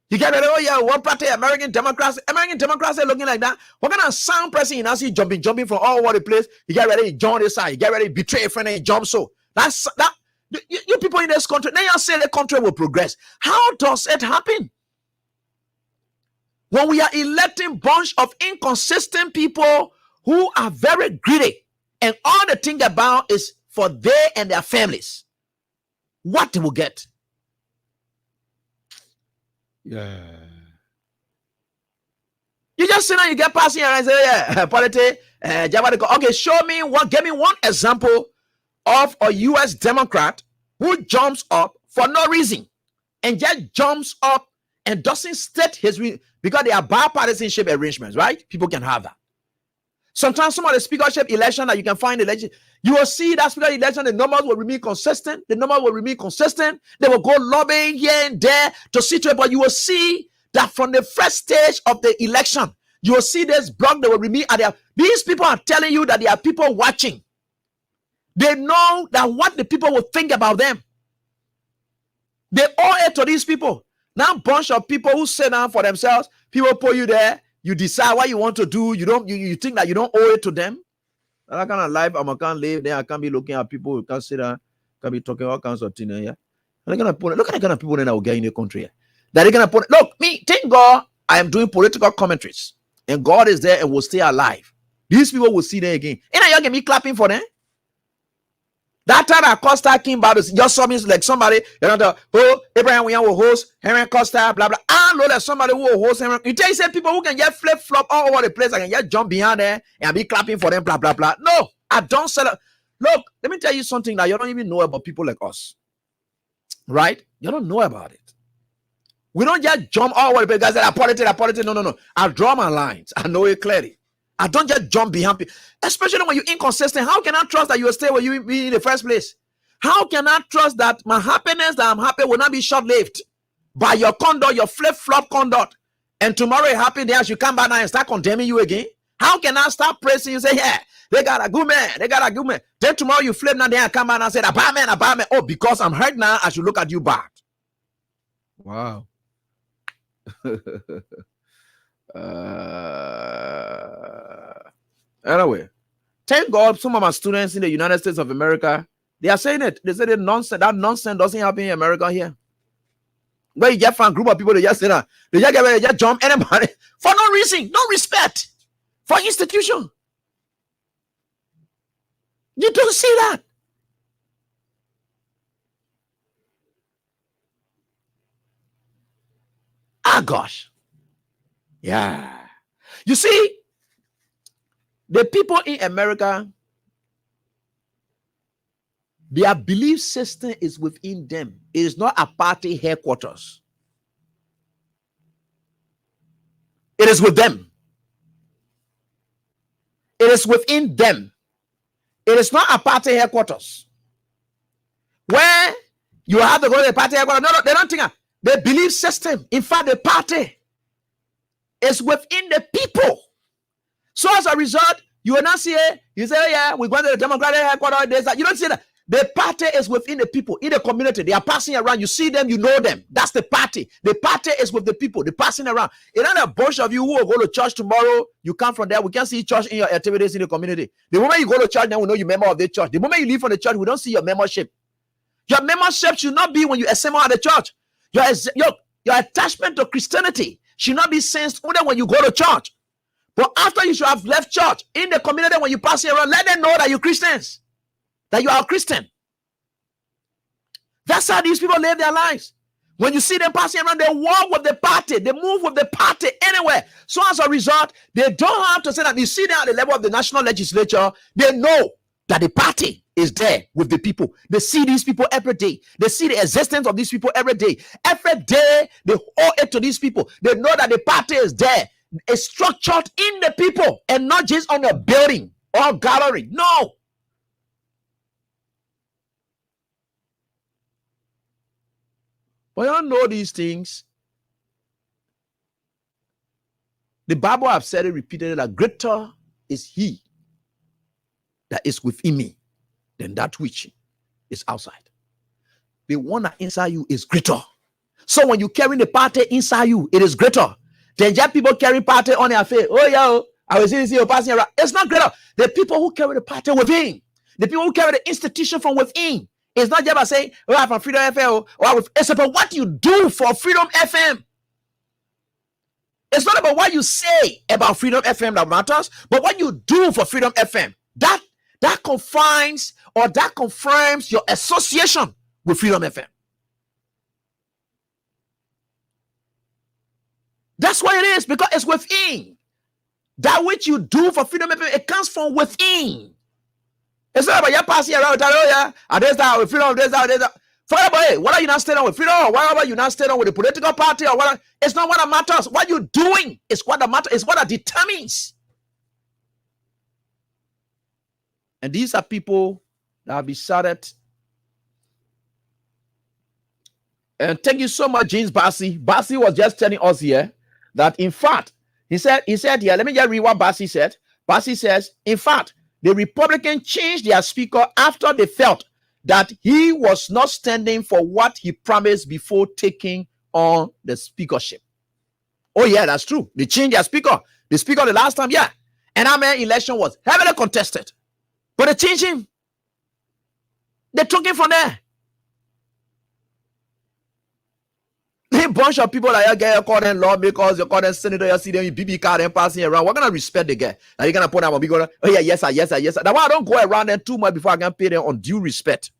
Speaker 9: You get ready, oh yeah, one party, American Democrats are looking like that. What kind of sound person you now see jumping from all over the place? You get ready, join this side, you get ready, betray a friend and jump. So that's that. You people in this country, now you say the country will progress. How does it happen? When we are electing bunch of inconsistent people who are very greedy, and all they think about is for they and their families, what they will get. Yeah. You just sit down, you get passing and say, yeah, politics, okay, give me one example of a U.S. Democrat who jumps up for no reason and just jumps up and doesn't state his reason, because they are bipartisanship arrangements, right? People can have that. Sometimes some of the speakership election that you can find election, you will see that speaker election, the numbers will remain consistent. They will go lobbying here and there to see to it, but you will see that from the first stage of the election, you will see this block that will remain at their. These people are telling you that there are people watching. They know that what the people will think about them. They owe it to these people. Now, bunch of people who sit down for themselves, people put you there. You decide what you want to do. You think that you don't owe it to them. That kind of life I can't live there. I can't be looking at people who can't sit down, can't be talking all kinds of things. Yeah. Look at the kind of people that will get in the country. That they're gonna put. Look, me, thank God I am doing political commentaries, and God is there and will stay alive. These people will see them again. And now you get me clapping for them. That time that Costa came about, just saw me like somebody, Abraham William will host, Henry Costa, blah, blah. I know that somebody who will host Henry. You tell you say people who can just flip flop all over the place, I can just jump behind there and be clapping for them, blah, blah, blah. No, I don't sell it. Look, let me tell you something that you don't even know about people like us. Right? You don't know about it. We don't just jump all over the place. Guys, I politics. No. I draw my lines. I know it clearly. I don't just jump behind people, especially when you're inconsistent. How can I trust that you will stay where you be in the first place? How can I trust that my happiness that I'm happy will not be short-lived by your conduct, your flip-flop conduct? And tomorrow it happens, then as you come back now and start condemning you again? How can I start praising you? Say, yeah, they got a good man. Then tomorrow you flip now, then I come back and say, a bad man. Oh, because I'm hurt now, I should look at you bad. Wow. Anyway, thank God some of my students in the United States of America, they are saying it. They say that nonsense doesn't happen in America here. Where you just find a group of people, they just say that they just jump anybody for no reason, no respect for institution. You don't see that. Ah, gosh. Yeah. You see, the people in America, their belief system is within them. It is not a party headquarters. It is with them. It is within them. It is not a party headquarters. Where you have to go to the party headquarters. No, they don't think the belief system. In fact, the party is within the people. So as a result, you will not see it. You say, oh, yeah, we're going to the Democratic headquarters. You don't see that. The party is within the people, in the community. They are passing around. You see them, you know them. That's the party. The party is with the people. They're passing around. It's not a bunch of you who will go to church tomorrow. You come from there. We can't see church in your activities in the community. The moment you go to church, then we know you're a member of the church. The moment you leave from the church, we don't see your membership. Your membership should not be when you assemble at the church. Your attachment to Christianity should not be sensed only when you go to church. But after you should have left church, in the community, when you pass around, let them know that you're Christians, that you are a Christian. That's how these people live their lives. When you see them passing around, they walk with the party, they move with the party anywhere. So as a result, they don't have to say that. You see them at the level of the national legislature, they know that the party is there with the people. They see these people every day. They see the existence of these people every day. Every day, they owe it to these people. They know that the party is there. It's structured in the people and not just on a building or gallery. No. But you don't know these things. The Bible have said it repeatedly that greater is he that is within me than that which is outside. the one that inside you is greater. So when you carry the party inside you, it is greater. Then just people carry party on their face. Oh yeah, I was seeing you passing around. It's not greater. The people who carry the party within, the people who carry the institution from within. It's not just about saying, oh, I'm from Freedom FM, or it's about what you do for Freedom FM. It's not about what you say about Freedom FM that matters, but what you do for Freedom FM. That confines or that confirms your association with Freedom FM. That's what it is, because it's within. That which you do for Freedom FM, it comes from within. It's not about you passing around, oh yeah, and there's that with Freedom, there's that. Forget about it. What are you not staying on with Freedom? Or what are you not staying on with the political party? Or what? It's not what that matters. What you're doing is what that matters. It's what that determines. And these are people that have decided. And thank you so much, James Bassi. Bassi was just telling us here that, in fact, he said here, let me just read what Bassi said. Bassi says, in fact, the Republicans changed their speaker after they felt that he was not standing for what he promised before taking on the speakership. Oh yeah, that's true. They changed their speaker. The speaker the last time, yeah. And our election was heavily contested. But they changed him. They took him from there. A bunch of people like you call them lawmakers, you call them senator, you see them in BB card and passing around. We're gonna respect the guy. Now you're gonna put them on. We're gonna, oh yeah, yes sir, yes sir, yes sir. That's why I don't go around them too much before I can pay them on due respect.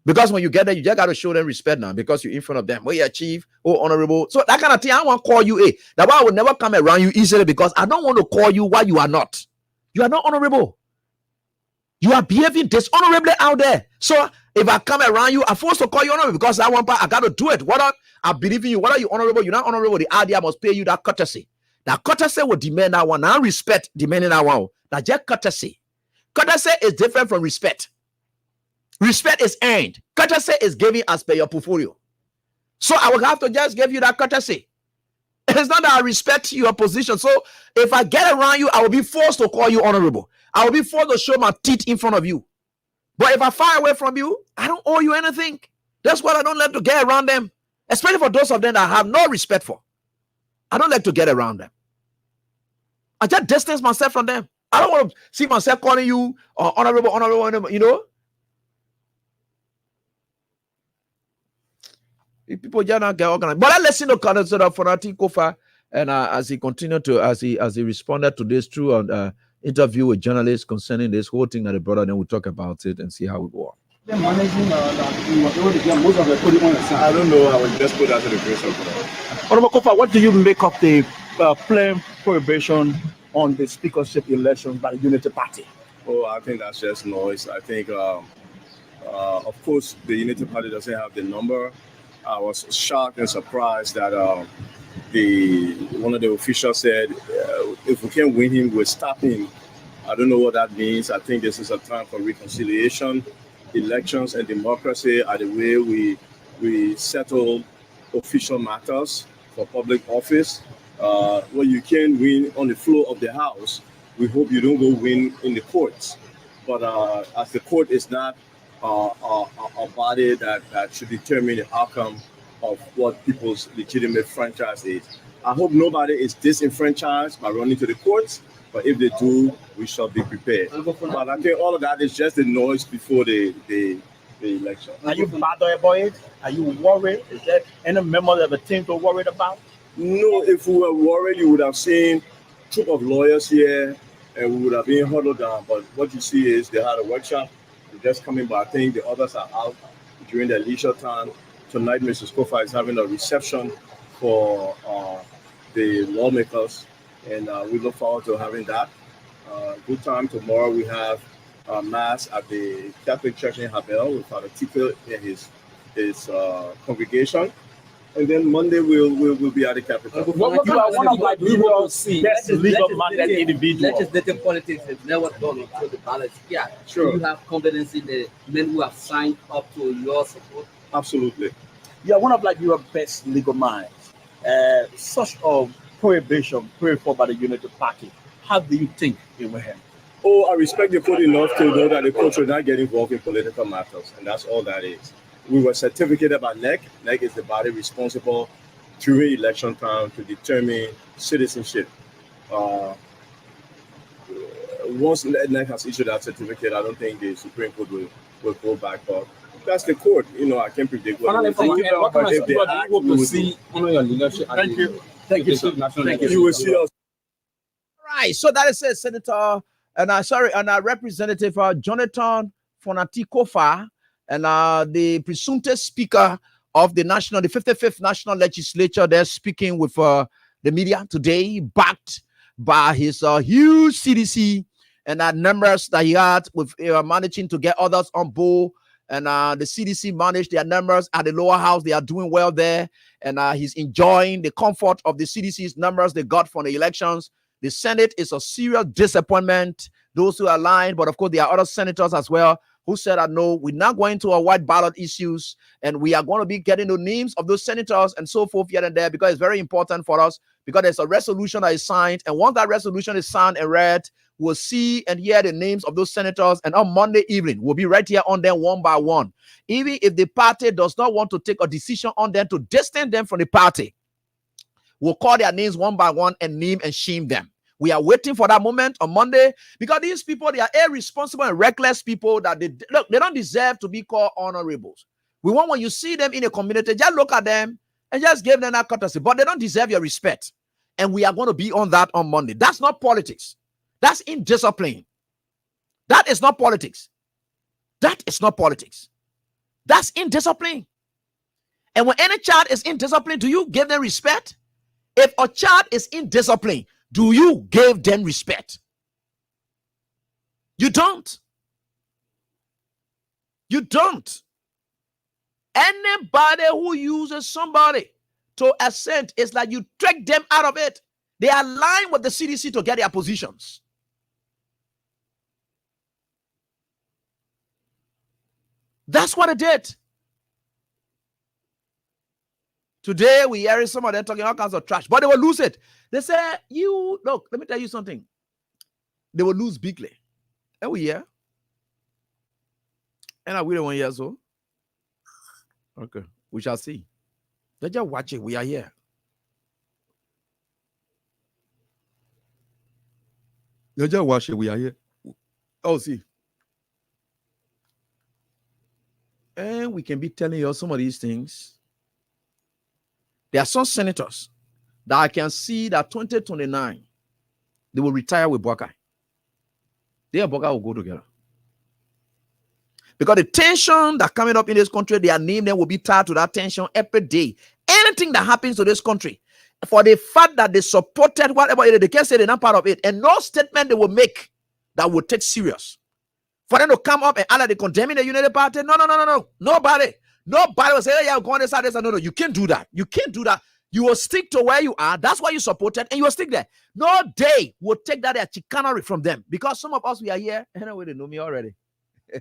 Speaker 9: Because when you get there, you just got to show them respect now because you're in front of them. Oh, yeah, chief. Oh, honorable. So that kind of thing, I want to call you. That's why I would never come around you easily because I don't want to call you what you are not. You are not honorable. You are behaving dishonorably out there. So if I come around you, I'm forced to call you honorable because that one part, I got to do it. I believe in you. What are you honorable? You're not honorable. The idea must pay you that courtesy. That courtesy will demand that one. Now respect demanding that one. That just courtesy. Courtesy is different from respect. Respect is earned. Courtesy is given as per your portfolio. So I will have to just give you that courtesy. It's not that I respect your position. So if I get around you, I will be forced to call you honorable. I will be forced to show my teeth in front of you. But if I far away from you, I don't owe you anything. That's what I don't like to get around them. Especially for those of them that I have no respect for. I don't like to get around them. I just distance myself from them. I don't want to see myself calling you honorable, you know. People just not get organized. But let's listen to Kofa, and as he continued to, as he responded to this through an interview with journalists concerning this whole thing that they brought up, then we'll talk about it and see how we go on.
Speaker 3: I don't know. I will just put that to the grace of God. Honorable Kofa, what do you make of the plain prohibition on the speakership election by the Unity Party?
Speaker 11: Oh, I think that's just noise. I think, of course, the Unity Party doesn't have the number. I was shocked and surprised that one of the officials said, if we can't win him, we'll stop him. I don't know what that means. I think this is a time for reconciliation. Elections and democracy are the way we settle official matters for public office. Well, you can win on the floor of the House. We hope you don't go win in the courts. But as the court is not a body that should determine the outcome of what people's legitimate franchise is. I hope nobody is disenfranchised by running to the courts, but if they do, we shall be prepared. But I think all of that is just the noise before the election.
Speaker 3: Are you bothered about it? Are you worried? Is there any member of the team to worry about?
Speaker 11: No, if we were worried, you would have seen a troop of lawyers here and we would have been huddled down. But what you see is they had a workshop. Just coming back. I think the others are out during their leisure time. Tonight, Mrs. Kofa is having a reception for the lawmakers, and we look forward to having that. Good time. Tomorrow we have Mass at the Catholic Church in Habel with Father Tito and his congregation. And then Monday we'll be at the Capitol.
Speaker 3: You are one of like legal-minded individuals.
Speaker 12: Legislative politics is never done until the ballot. Yeah,
Speaker 11: sure.
Speaker 12: You have confidence in the men who have signed up to your support.
Speaker 11: Absolutely.
Speaker 3: You are one of like your best legal minds. Such a prohibition paid for by the Unity Party. How do you think it will end?
Speaker 11: Oh, I respect the court enough to know that the court should not get involved in political matters, and that's all that is. we were certificated by NEC. NEC is the body responsible during election time to determine citizenship. Once NEC has issued that certificate, I don't think the Supreme Court will go back. But that's the court. I can't predict what
Speaker 13: Finally, from here, what kind of speaker do you hope to see under your leadership?
Speaker 11: Thank you.
Speaker 9: Thank you, sir.
Speaker 11: Thank you. You will see us.
Speaker 9: Right. So that is it, Senator, and Representative Jonathan Fonati Kofa, and the presumptive speaker of the 55th National Legislature. They're speaking with the media today, backed by his huge CDC and numbers that he had with managing to get others on board. And the CDC managed their numbers at the lower house. They are doing well there. And he's enjoying the comfort of the CDC's numbers they got from the elections. The Senate is a serious disappointment. Those who are lying, but of course, there are other senators as well who said that no, we're not going to avoid ballot issues, and we are going to be getting the names of those senators and so forth here and there, because it's very important for us, because there's a resolution that is signed, and once that resolution is signed and read, we'll see and hear the names of those senators, and on Monday evening, we'll be right here on them one by one. Even if the party does not want to take a decision on them to distance them from the party, we'll call their names one by one and name and shame them. We are waiting for that moment on Monday, because these people, they are irresponsible and reckless people that they don't deserve to be called honorables. We want, when you see them in a community, just look at them and just give them that courtesy, but they don't deserve your respect. And we are going to be on that on Monday. That's not politics. That's indiscipline. That is not politics. That is not politics. That's indiscipline. And when any child is indisciplined, do you give them respect? If a child is indisciplined, do you give them respect? You don't. You don't. Anybody who uses somebody to assent, it's like you trick them out of it. They align with the CDC to get their positions. That's what it did. Today, we hear some of them talking all kinds of trash, but they will lose it. They say, look, let me tell you something. They will lose bigly. And we hear. And we don't want to hear so. Okay, we shall see. They're just watching. We are here. They're just watching. We are here. Oh, see. And we can be telling you some of these things. There are some senators that I can see that 2029, they will retire with Buakai. They and Buakai will go together. Because the tension that's coming up in this country, their name then will be tied to that tension every day. Anything that happens to this country, for the fact that they supported whatever it is, they can't say they're not part of it. And no statement they will make that will take serious. For them to come up and either they condemning the United Party, no. Nobody will say, yeah, go on this side. No, you can't do that. You can't do that. You will stick to where you are. That's why you supported, and you will stick there. No day will take that chicanery from them, because some of us, we are here. Anyway, they know me already. They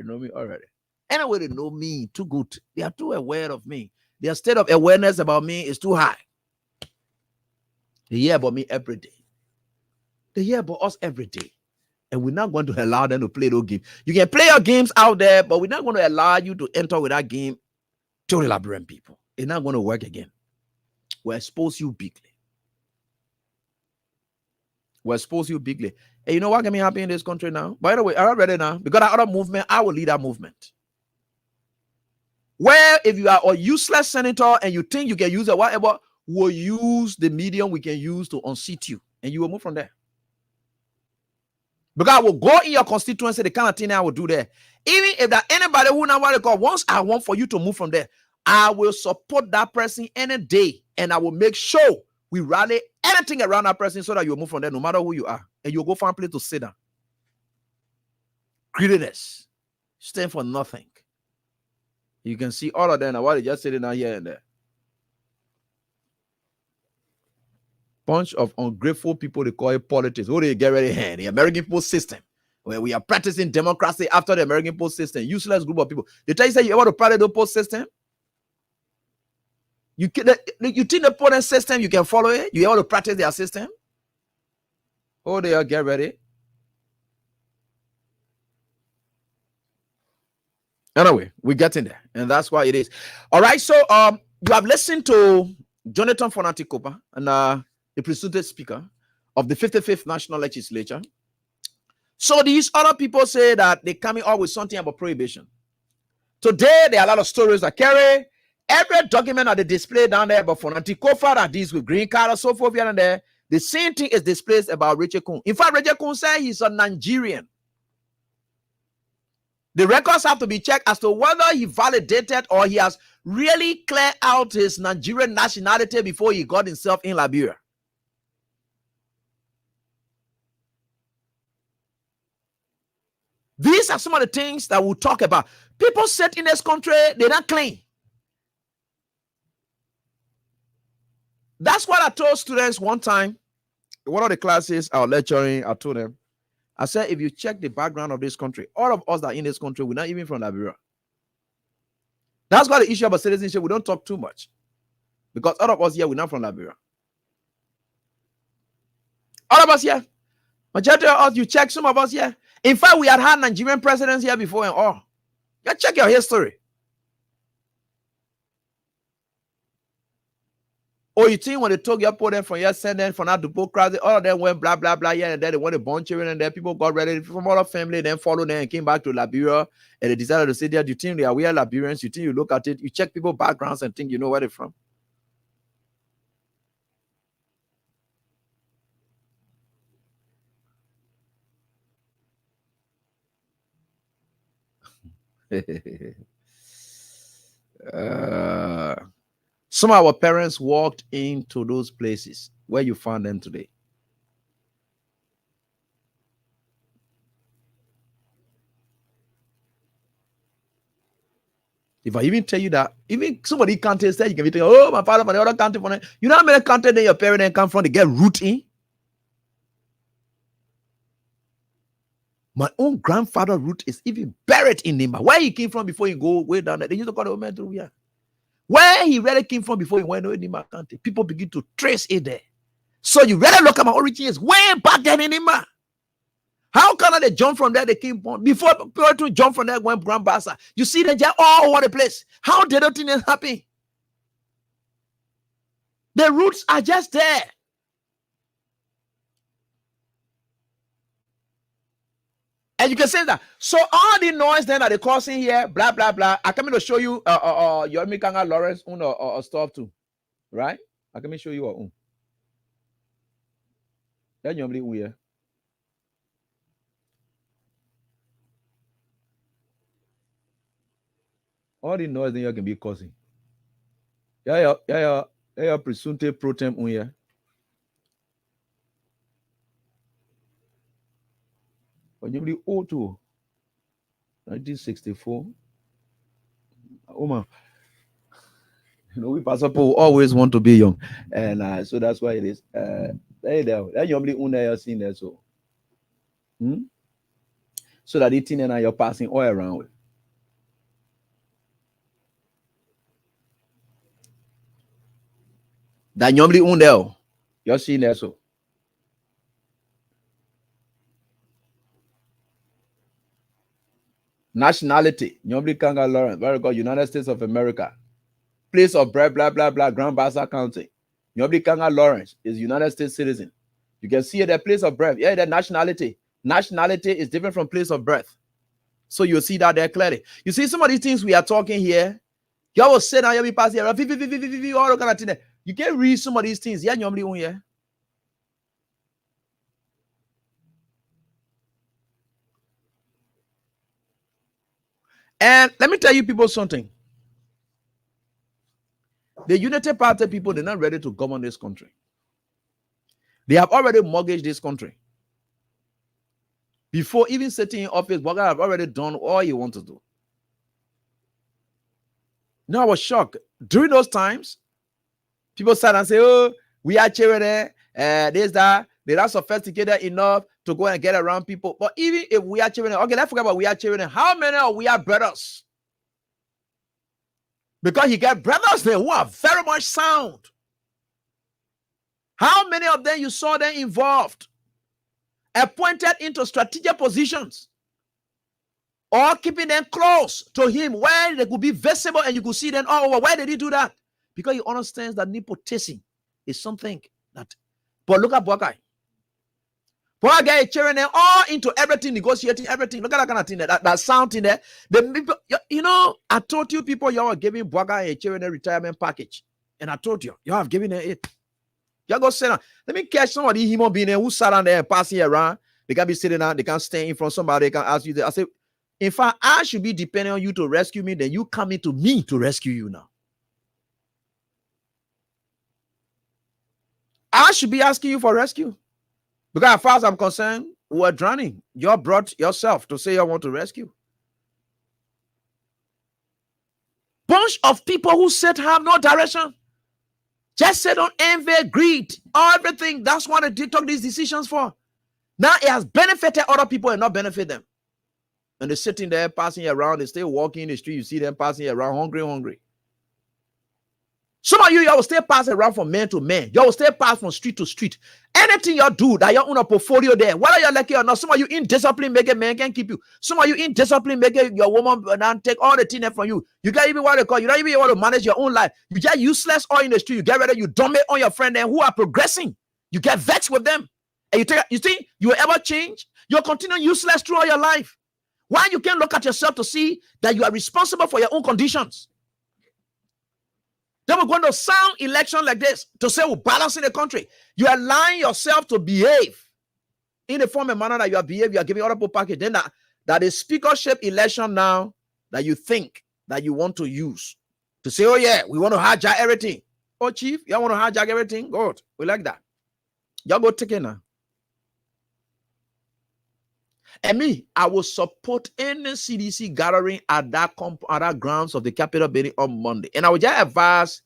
Speaker 9: know me already. Anyway, they know me too good. They are too aware of me. Their state of awareness about me is too high. They hear about me every day. They hear about us every day. And we're not going to allow them to play those games. You can play your games out there, but we're not going to allow you to enter with that game to elaborate people. It's not going to work again. We'll expose you bigly. We'll expose you bigly. And you know what can be happening in this country now? By the way, I'm ready now. Because that other movement, I will lead that movement. Where if you are a useless senator and you think you can use it, whatever, we'll use the medium we can use to unseat you. And you will move from there. Because I will go in your constituency, the kind of thing I will do there. Even if there's anybody who now want to call, once I want for you to move from there, I will support that person any day. And I will make sure we rally anything around that person so that you will move from there, no matter who you are. And you'll go find a place to sit down. Greediness. Stand for nothing. You can see all of them now while they're just sitting down here and there. Bunch of ungrateful people, they call it politics. Who they get ready hand? The American post system, where we are practicing democracy after the American post system. Useless group of people. They tell you, say you want to practice the post system? You think the post system, you can follow it? You want to practice their system? Oh, they are get ready. Anyway, we're getting there, and that's why it is. All right, so you have listened to Jonathan Fonati Kopa, and the presumptive speaker of the 55th National Legislature. So these other people say that they're coming up with something about prohibition. Today, there are a lot of stories that carry every document that they display down there about Fonati Kofa that deals with green card and so forth here and there. The same thing is displayed about Richard Kun. In fact, Richard Kun said he's a Nigerian. The records have to be checked as to whether he validated or he has really cleared out his Nigerian nationality before he got himself in Liberia. These are some of the things that we'll talk about. People sit in this country, they don't claim. That's what I told students one time. In one of the classes I was lecturing, I told them, I said, if you check the background of this country, all of us that are in this country, we're not even from Liberia. That's why the issue about citizenship, we don't talk too much. Because all of us here, we're not from Liberia. All of us here. Majority of us, you check some of us here. In fact, we had Nigerian presidents here before and all. You check your history. Or you think when they took your put them from your send them from that democracy, all of them went blah blah blah, yeah, and then they went to born children, and then people got ready from all the family, then followed them and came back to Liberia, and they decided to say that you think they are real Liberians, you think you look at it, you check people's backgrounds and think you know where they're from. Some of our parents walked into those places where you found them today. If I even tell you that, even somebody can't say, you can be thinking, oh, my father from the other country. You know how many countries that your parents come from, they get root in? My own grandfather root is even buried in Nima. Where he came from before he go way down there, they used to call the woman through here. Where he really came from before he went to Nima country, people begin to trace it there. So you really look at my origins way back then in Nima. How can they jump from there? They came from before people to jump from there went Grand Bassa. You see them all over the place. How did that thing happen? The roots are just there. And you can say that. So all the noise then that they're causing here, blah, blah, blah. I come to show you your Mikanga Lawrence or stuff too. Right? I come to show you what. Then you only here. All the noise then you can be causing. Yeah, presumptive pro tem here. When you really old too. 1964. Oh man. You know, we pastor people always want to be young. And so that's why it is. There. Then you only own there seen there so. So that the thing and you're passing all around with. That you only own there. You're seeing there so. Nationality, Nyobli Kanga Lawrence, very good, United States of America. Place of birth, blah, blah, blah, Grand Bassa County. Nyobli Kanga Lawrence is United States citizen. You can see the place of birth. Yeah, the nationality. Nationality is different from place of birth. So you'll see that there clearly. You see some of these things we are talking here. You will say now, you'll be passing all kind of thing. You can read some of these things. Yeah, Nyobli on here. And let me tell you people something. The Unity Party people, they're not ready to govern this country. They have already mortgaged this country. Before even sitting in office, Boga have already done all he wants to do. Now I was shocked. During those times, people sat and say, oh, we are cheering there, this, that. They're not sophisticated enough to go and get around people. But even if we are cheering, okay, let's forget about we are cheering. How many of we are brothers? Because you get brothers there who are very much sound. How many of them you saw them involved, appointed into strategic positions? or keeping them close to him where they could be visible and you could see them all over. Why did he do that? Because he understands that nepotism is something that. But look at Boakai. Boakai is cheering them all into everything, negotiating everything. Look at that kind of thing, that sound in there. The people, you know, I told you people, y'all are giving Boakai a cheering a retirement package. And I told you, y'all have given it. Y'all go sit down. Let me catch somebody human being there who sat down there and passing around. They can be sitting down. They can stand in front of somebody. They can ask you. I say, in fact, I should be depending on you to rescue me. Then you coming to me to rescue you now. I should be asking you for rescue. Because as far as I'm concerned, we're drowning. You brought yourself to say you want to rescue. Bunch of people who said have no direction. Just said on envy, greed, everything. That's what they took these decisions for. Now it has benefited other people and not benefit them. And they're sitting there, passing around. They still walking in the street. You see them passing around, hungry. Some of you, y'all will still pass around from man to man. Y'all will still pass from street to street. Anything y'all do that y'all own a portfolio there, whether you're lucky or not, some of you indisciplined, make a man can keep you. Some of you indisciplined, make your woman and take all the thing from you. You can't even want to call. You don't even want to manage your own life. You get useless all in the street. You get rid of, you dominate on your friend and who are progressing. You get vexed with them. And you think you will ever change? You'll continue useless throughout your life. Why you can't look at yourself to see that you are responsible for your own conditions? Then we're going to sound election like this to say we're balancing the country. You are allowing yourself to behave in the form and manner that you are behaving. You are giving other people package. Then that is speakership election now that you think that you want to use to say, oh yeah, we want to hijack everything. Oh chief, y'all want to hijack everything? Good. We like that. Y'all go take it now. And me, I will support any CDC gathering at that grounds of the Capitol building on Monday. And I would just advise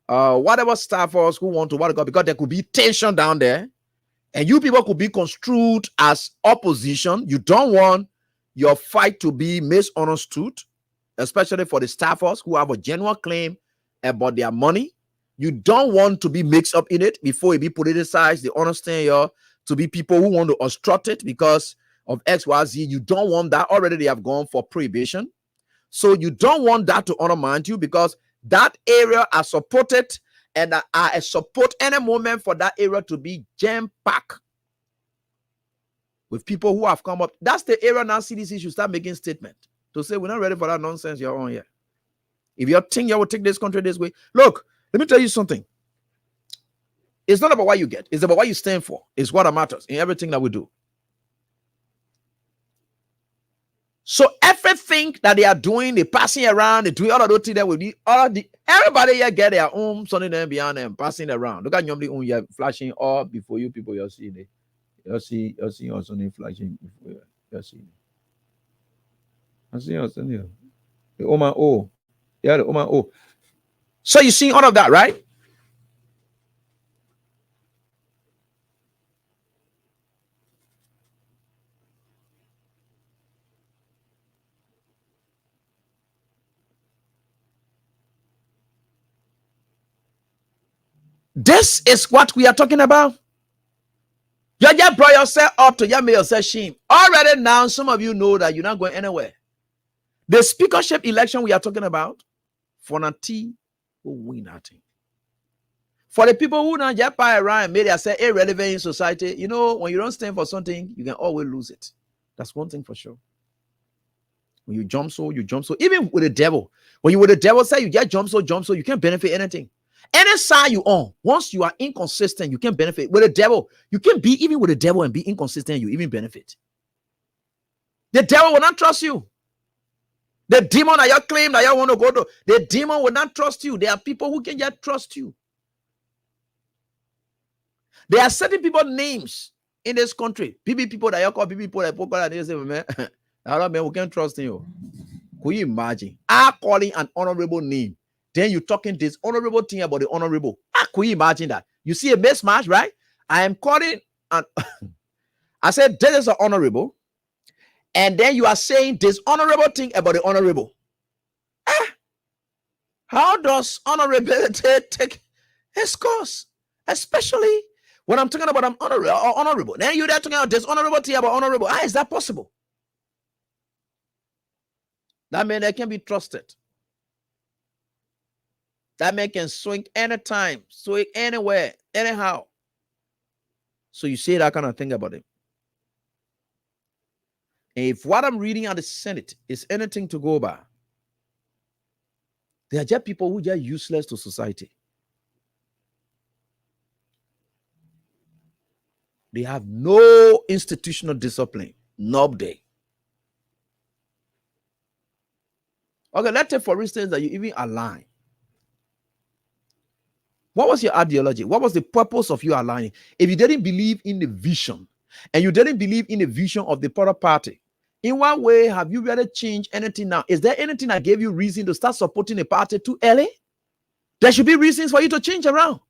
Speaker 9: whatever staffers who want to go, because there could be tension down there. And you people could be construed as opposition. You don't want your fight to be misunderstood, especially for the staffers who have a genuine claim about their money. You don't want to be mixed up in it before it be politicized. They understand you to be people who want to obstruct it because of XYZ. You don't want that. Already they have gone for prohibition. So you don't want that to undermine you, because that area are supported, and I support any moment for that area to be jam-packed with people who have come up. That's the area now CDC should start making statements to say we're not ready for that nonsense you're on here. If you think you will take this country this way, look, let me tell you something. It's not about what you get. It's about what you stand for. It's what matters in everything that we do. So everything that they are doing, they're passing around, they do all of those things that will be everybody here get their own something there behind them, passing around. Look at normally when you're flashing all before you people, you're seeing it. You're seeing your something flashing before you're seeing it. I see your something here. The Oma O. Yeah, the Oma O. So you see all of that, right? This is what we are talking about. You just brought yourself up to make yourself shame. Already now, some of you know that you're not going anywhere. The speakership election we are talking about, for Nati who win that thing. For the people who not just buy around and made themselves irrelevant in society, you know, when you don't stand for something, you can always lose it. That's one thing for sure. When you jump so, even with the devil. When you with the devil, say you just jump so, you can't benefit anything. Any side you on, once you are inconsistent, you can't benefit. With the devil, you can't be even with the devil and be inconsistent, you even benefit. The devil will not trust you. The demon that you claim that you want to go to, the demon will not trust you. There are people who can just trust you. There are certain people names in this country. People that you call people that they say, man, we can't trust you. Could you imagine? I calling an honorable name. Then you talking this honorable thing about the honorable. Could you imagine that? You see a mismatch, right? I am calling an I said this is an honorable, and then you are saying this honorable thing about the honorable. How does honorability take its course? Especially when I'm talking about honorable. Then you're there talking about this honorable thing about honorable. How is that possible? That man, they can be trusted. That man can swing anytime, swing anywhere, anyhow. So you say that kind of thing about him. And if what I'm reading at the Senate is anything to go by, they are just people who are just useless to society. They have no institutional discipline. Nobody. Okay, let's take for instance that you even align. What was your ideology? What was the purpose of you aligning? If you didn't believe in the vision and you didn't believe in the vision of the Power Party, in what way have you really changed anything now? Is there anything that gave you reason to start supporting a party too early? There should be reasons for you to change around.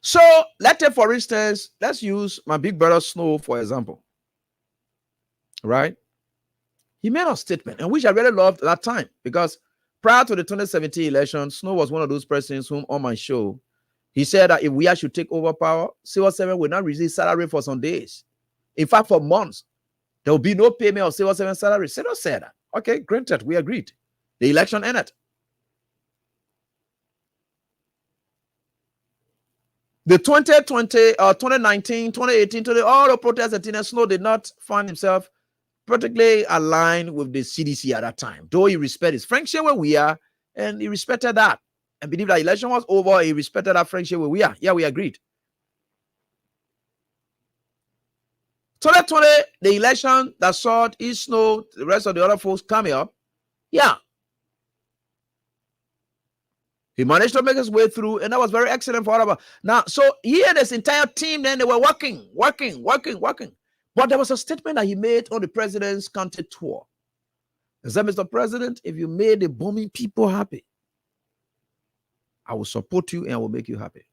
Speaker 9: So let's take, for instance, let's use my big brother Snow, for example. Right? He made a statement, and which I really loved that time, because prior to the 2017 election, Snow was one of those persons whom on my show, he said that if we should take over power, Civil Servant will not receive salary for some days. In fact, for months, there will be no payment of Civil Servant salary. Senator said that. Okay, granted, we agreed. The election ended. The 2020, 2019, 2018, all the protests that Snow did not find himself particularly aligned with the CDC at that time. Though he respected his friendship where we are, and he respected that. And believed that election was over, he respected that friendship where we are. Yeah, we agreed. 2020, the election that saw East Snow, the rest of the other folks coming up. Yeah. He managed to make his way through, and that was very excellent for all of us. Now, so he and his entire team, then they were working. But there was a statement that he made on the president's county tour. He said, Mr. President, if you made the bombing people happy, I will support you and I will make you happy.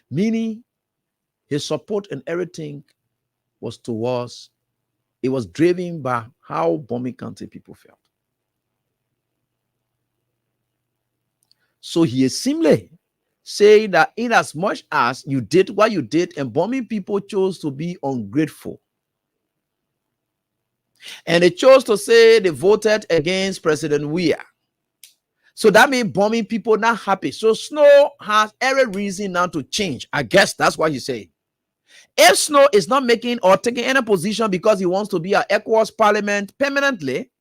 Speaker 9: Meaning, his support and everything was towards, it was driven by how bombing county people felt. So he is simply saying that in as much as you did what you did and bombing people chose to be ungrateful, and they chose to say they voted against President Weah. So that means bombing people not happy. So Snow has every reason now to change. I guess that's what he's saying. If Snow is not making or taking any position because he wants to be an ECOWAS parliament permanently,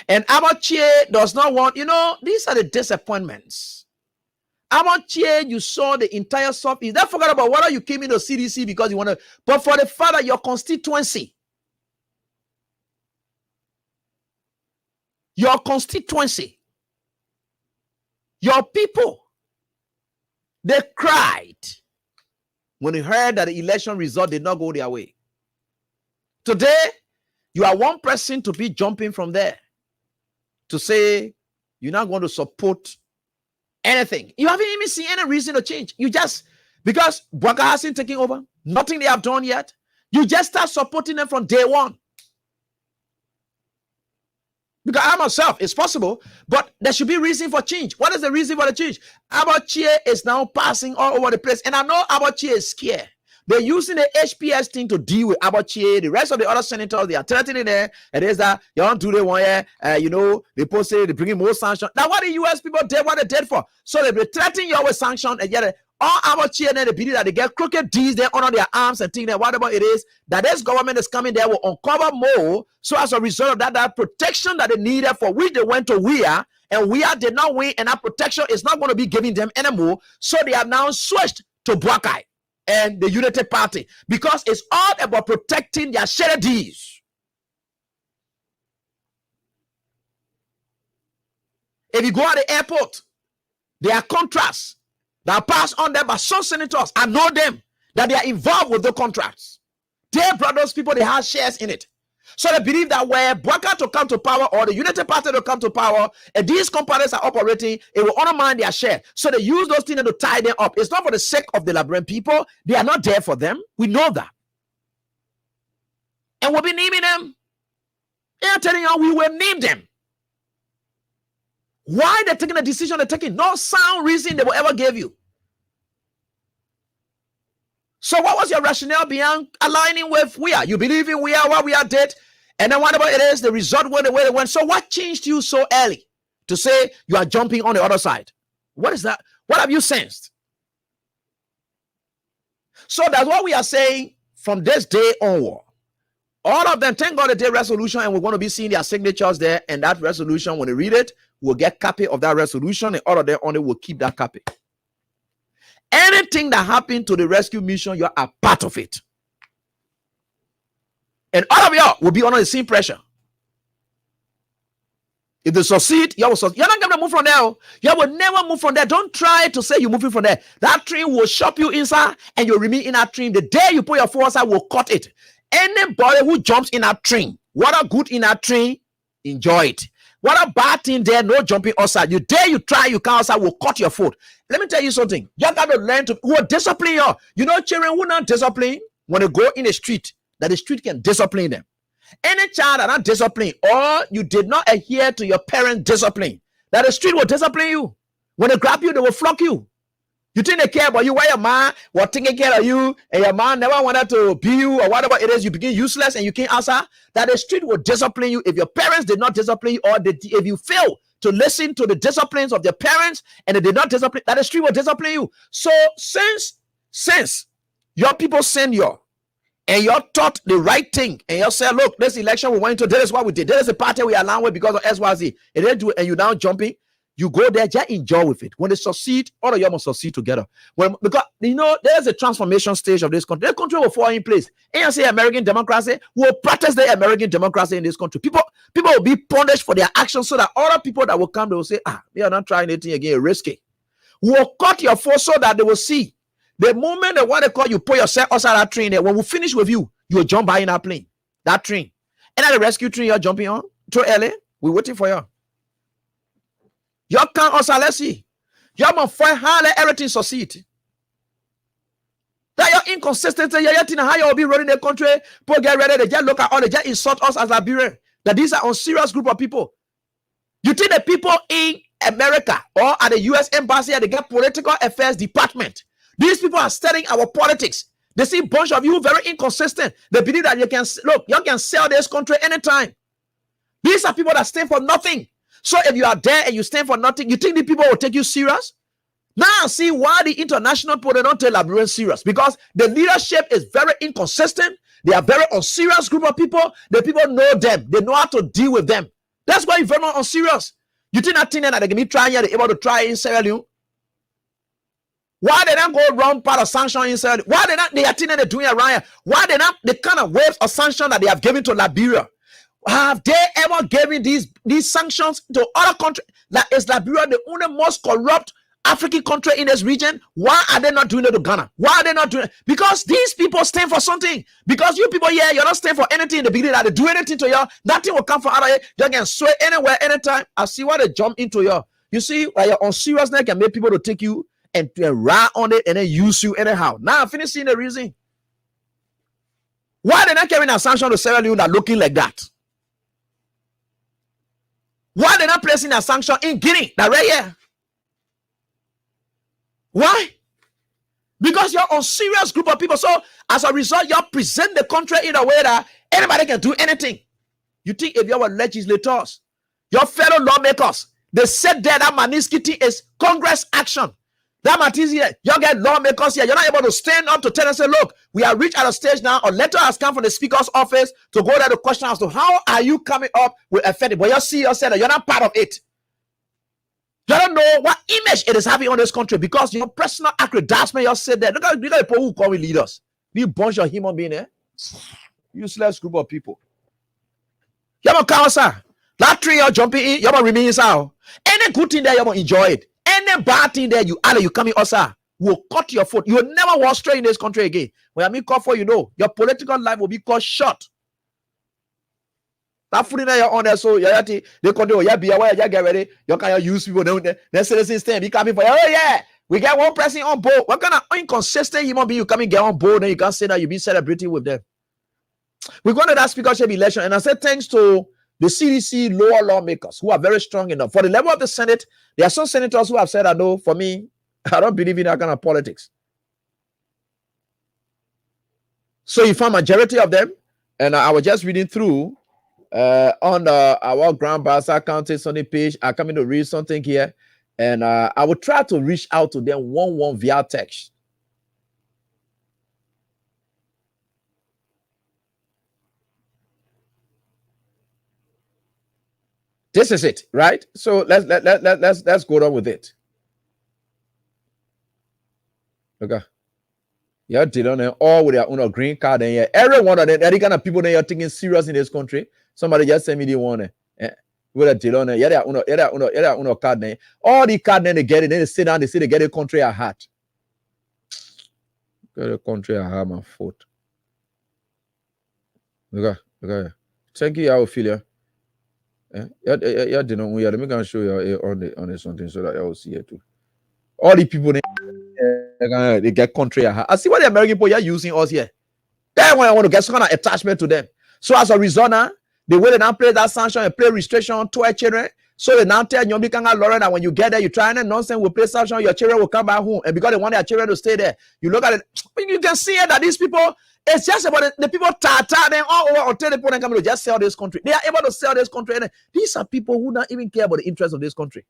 Speaker 9: and Chea does not want, these are the disappointments. Chea, you saw the entire Southeast. Don't forget about whether you came into CDC because you want to, but for the fact that your constituency, your people, they cried when they heard that the election result did not go their way. Today, you are one person to be jumping from there to say you're not going to support anything. You haven't even seen any reason to change. You just, because Bwaka hasn't taken over, nothing they have done yet, you just start supporting them from day one. Because I myself, it's possible, but there should be reason for change. What is the reason for the change? Chea is now passing all over the place, and I know Chea is scared. They're using the HPS thing to deal with Chea. The rest of the other senators, they are threatening there. It is that you don't do the one year, they post it, they bring in more sanctions. Now, what the US people did, what they did for? So they be threatening you with sanctions, and yet all Chea, then they believe that they get crooked deeds there under their arms and think that whatever it is, that this government is coming there will uncover more. So as a result of that, that protection that they needed for which they went to Weah, and Weah did not win, and that protection is not going to be given them anymore. So they have now switched to Bwakai and the Unity Party, because it's all about protecting their shared deeds. If you go at the airport, there are contracts that pass on them by some senators. I know them, that they are involved with the contracts. They brought those people, they have shares in it. So they believe that where Bwaka to come to power or the Unity Party to come to power, and these companies are operating, it will undermine their share. So they use those things to tie them up. It's not for the sake of the Liberian people. They are not there for them. We know that. And we'll be naming them. I'm telling you, we will name them. Why they're taking the decision they're taking? No sound reason they will ever give you. So what was your rationale beyond aligning with we are? You believe in we are what we are did, and then whatever it is, the result went the way they went. So what changed you so early to say you are jumping on the other side? What is that? What have you sensed? So that's what we are saying from this day onward. All of them, thank God they did resolution, and we're going to be seeing their signatures there. And that resolution, when they read it, we'll get copy of that resolution, and all of them on it will keep that copy. Anything that happened to the rescue mission, you're a part of it. And all of y'all will be under the same pressure. If they succeed, you will succeed. You're not going to move from there. You will never move from there. Don't try to say you're moving from there. That train will shove you inside, and you'll remain in that train. The day you put your foot outside, will cut it. Anybody who jumps in that train, what a good in that train, enjoy it. What a bad thing there, no jumping outside. You dare you try, you come outside, will cut your foot. Let me tell you something. You got to learn to who discipline you. You know, children who not discipline when they go in the street, that the street can discipline them. Any child that not disciplined, or you did not adhere to your parents' discipline, that the street will discipline you. When they grab you, they will flog you. You think they care about you, why your man was taking care of you, and your man never wanted to be you, or whatever it is, you begin useless and you can't answer, that the street will discipline you. If your parents did not discipline you, or if you fail to listen to the disciplines of their parents and they did not discipline, that the street will discipline you. So since your people send you, and you're taught the right thing, and you say, look, this election we went to, this is what we did, this is the party we allow with because of SYZ, and they do it, and you now jumping. You go there, just enjoy with it. When they succeed, all of you must succeed together. Because, you know, there's a transformation stage of this country. The country will fall in place. And you say American democracy, will practice the American democracy in this country. People will be punished for their actions so that other people that will come, they will say, we are not trying anything again, risky. We'll cut your foot so that they will see. The moment that what they call you put yourself outside that train there, when we finish with you, you'll jump by in that plane, that train. And then the rescue train you're jumping on, too early, we're waiting for you. You can't also, let's see. You must find how let everything succeed. That you're inconsistent, you're how you will be running the country. People get ready, they just look at all, they just insult us as Liberians. That these are unserious group of people. You think the people in America or at the US embassy, they get political affairs department. These people are studying our politics. They see a bunch of you very inconsistent. They believe that you can sell this country anytime. These are people that stand for nothing. So if you are there and you stand for nothing, you think the people will take you serious? Now see why the international people, they don't take Liberians serious. Because the leadership is very inconsistent. They are very unserious group of people. The people know them. They know how to deal with them. That's why you're very unserious. You think that thing that they can be trying here, they're able to try in Sierra Leone? Why they not go wrong part of sanction in Sierra Leone? Why they are thinking they're doing around here? Why they not the kind of waves of sanction that they have given to Liberia? Have they ever given these sanctions to other countries? Like, is Liberia the only most corrupt African country in this region? Why are they not doing it to Ghana? Why are they not doing it? Because these people stand for something. Because you people here, you're not stand for anything in the beginning. That they do anything to you, nothing will come from out of here. You can sway anywhere, anytime. I see why they jump into you. You see, like your unseriousness can make people to take you and ride on it and then use you anyhow. Now I'm finishing the reason. Why they not carrying a sanction to Sierra Leone that looking like that? Why they not placing a sanction in Guinea, that right here? Why? Because you're a serious group of people. So as a result, you present the country in a way that anybody can do anything. You think if you're legislators, your fellow lawmakers, they said there that Manisky is Congress action. That matters here. You get lawmakers here. You're not able to stand up to tell and say, look, we are reached at a stage now. A letter has come from the speaker's office to go there to question as to how are you coming up with effective. But you see yourself that you're not part of it. You don't know what image it is having on this country because your personal accreditation, you said that. Look at the people who call me leaders. You bunch of human beings, eh? Useless group of people. You're going to come outside. That tree you're jumping in, you're going to remain inside. Any good thing there, you're going to enjoy it. Any bad thing there, you coming outside, will cut your foot. You will never walk straight in this country again. When I mean cut for, you know, your political life will be cut short. That foot in there, you're on there, so they control, you be aware, you get ready, you can use people, then citizens stand, be coming for you. Oh, yeah, we get one person on board. What kind of inconsistent human being you come and get on board, and you can't say that you be celebrating with them? We're going to that speakership election, and I said thanks to the CDC lower lawmakers who are very strong enough. For the level of the Senate, there are some senators who have said, I know, for me, I don't believe in that kind of politics. So you found majority of them, and I was just reading through on our Grand Bassa County Sunday page. I'm coming to read something here, and I will try to reach out to them one via text. This is it, right? So let's go on with it. Okay. Yeah, they don't know all with their own green card, and yeah, every one of them, any kind of people that are taking serious in this country. Somebody just sent me the one. With a deal on it, yeah, they are card name. All the card then they get it, then they sit down, they say they get a country at heart. Get a country at heart, my foot. Okay. Thank you, I will feel you. Yeah, they know we are. Let me go and show you on the something so that I will see it too. All the people they get country at heart. I see what the American people are using us here. Then when I want to get some kind of attachment to them. So as a result now, the way they now play that sanction and play restriction to our children. So they now tell you that when you get there, you try and nonsense will play sanction, your children will come back home. And because they want their children to stay there, you look at it, you can see that these people, it's just about the people them all over until the people come to just sell this country. They are able to sell this country. And these are people who don't even care about the interests of this country.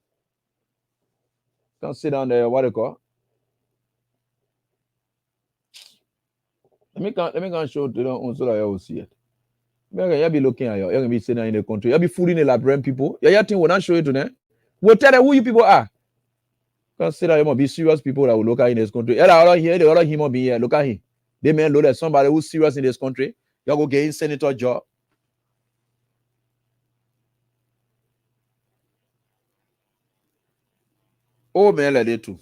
Speaker 9: Don't sit down there, what they call. Let me go and show to them so that you will see it. You'll be looking at you. You're going to be sitting in the country. You'll be fooling the Liberian people. Your thing will not show it to them. We'll tell them who you people are. Consider you must be serious people that will look at in this country. Yeah, all here, the other human being here. Look at him. They may know that somebody who's serious in this country. You'll go get a senator job. Oh, man, like they too.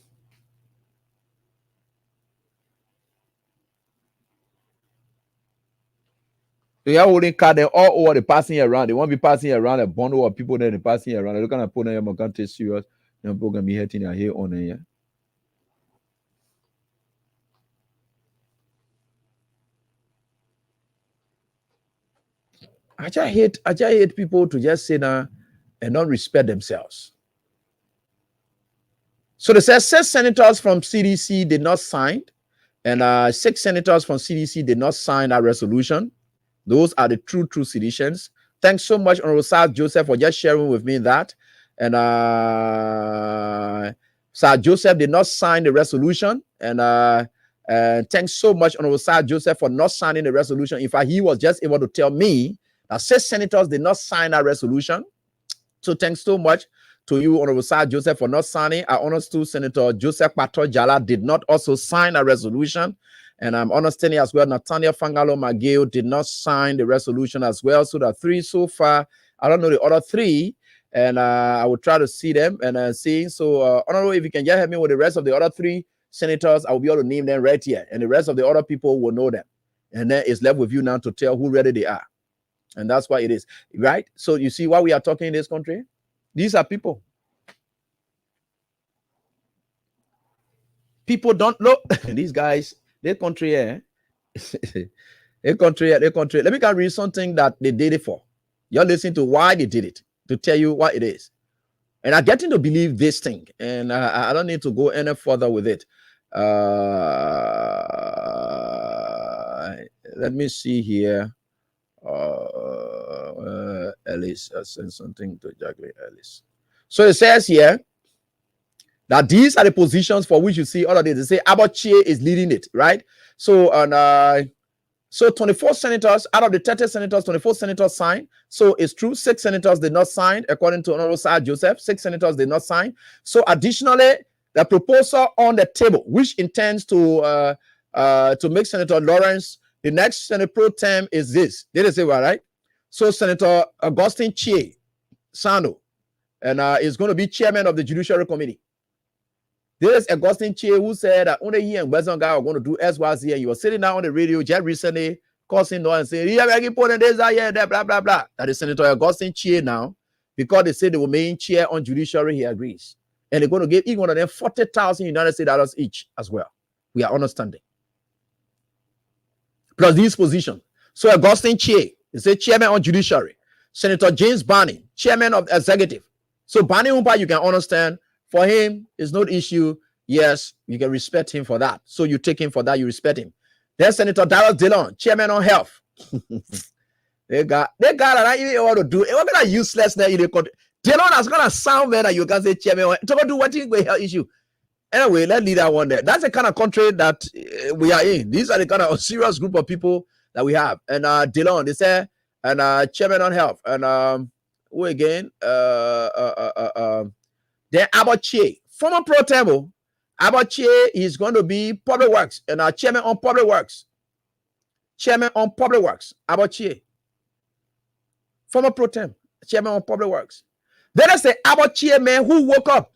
Speaker 9: They are holding card them all over the passing around. They won't be passing around a bundle of people there. They passing around. They're gonna put them on take serious. They're gonna be hitting their hair on here. I just hate people to just sit down and not respect themselves. So they said 6 senators from CDC did not sign, and 6 senators from CDC did not sign that resolution. Those are the true citizens. Thanks so much, Honorable Sir Joseph, for just sharing with me that. And Sir Joseph did not sign the resolution. And thanks so much, Honorable Sir Joseph, for not signing the resolution. In fact, he was just able to tell me that 6 senators did not sign that resolution. So thanks so much to you, Honorable Sir Joseph, for not signing. Our honors to Senator Joseph Pato Jala did not also sign a resolution. And I'm understanding as well, Nathaniel Fangalo Mageo did not sign the resolution as well. So there are 3 so far. I don't know the other 3. And I will try to see them and see. So, Honorable, if you can just help me with the rest of the other 3 senators, I will be able to name them right here. And the rest of the other people will know them. And then it's left with you now to tell who ready they are. And that's why it is. Right? So you see why we are talking in this country? These are people. People don't look. These guys, their country here. Their country. Let me read something that they did it for. You're listening to why they did it, to tell you what it is. And I'm getting to believe this thing. And I don't need to go any further with it. Let me see here. Ellis, I sent something to Jacqueline Ellis. So it says here that these are the positions for which you see all of this. They say Augustine Chea is leading it, right? So so 24 senators out of the 30 senators, 24 senators signed. So it's true, 6 senators did not sign, according to Honorable Sir Joseph. 6 senators did not sign. So additionally, the proposal on the table, which intends to make Senator Lawrence the next Senate pro tem, is this. Did they say well, right? So Senator Augustine Chea Sano, and is going to be chairman of the Judiciary Committee. This is Augustine Chea who said that only he and Western guy are going to do SYZ, and you were sitting down on the radio just recently, causing noise and saying, yeah, we're putting this out here, blah, blah, blah. That is Senator Augustine Chea now, because they said they were main chair on judiciary, he agrees. And they're going to give each one of them $40,000 United States dollars each as well. We are understanding. Plus this position. So Augustine Chea is a chairman on judiciary. Senator James Barney, chairman of the executive. So Barney Umpa, you can understand, for him, it's no issue. Yes, you can respect him for that. So you take him for that, you respect him. There's Senator Darrell Dillon, chairman on health. they got I don't even want to do. What kind of useless there in the country? Dillon has gonna sound better. You can say chairman. To do what with health issue. Anyway, let's leave that one there. That's the kind of country that we are in. These are the kind of serious group of people that we have. And Dillon, they say, and chairman on health. And who again? Then Augustine Chea, former pro table. Augustine Chea is going to be public works and chairman on public works. Chairman on public works. Augustine Chea, former pro tem, chairman on public works. Then I say Augustine Chea, man, who woke up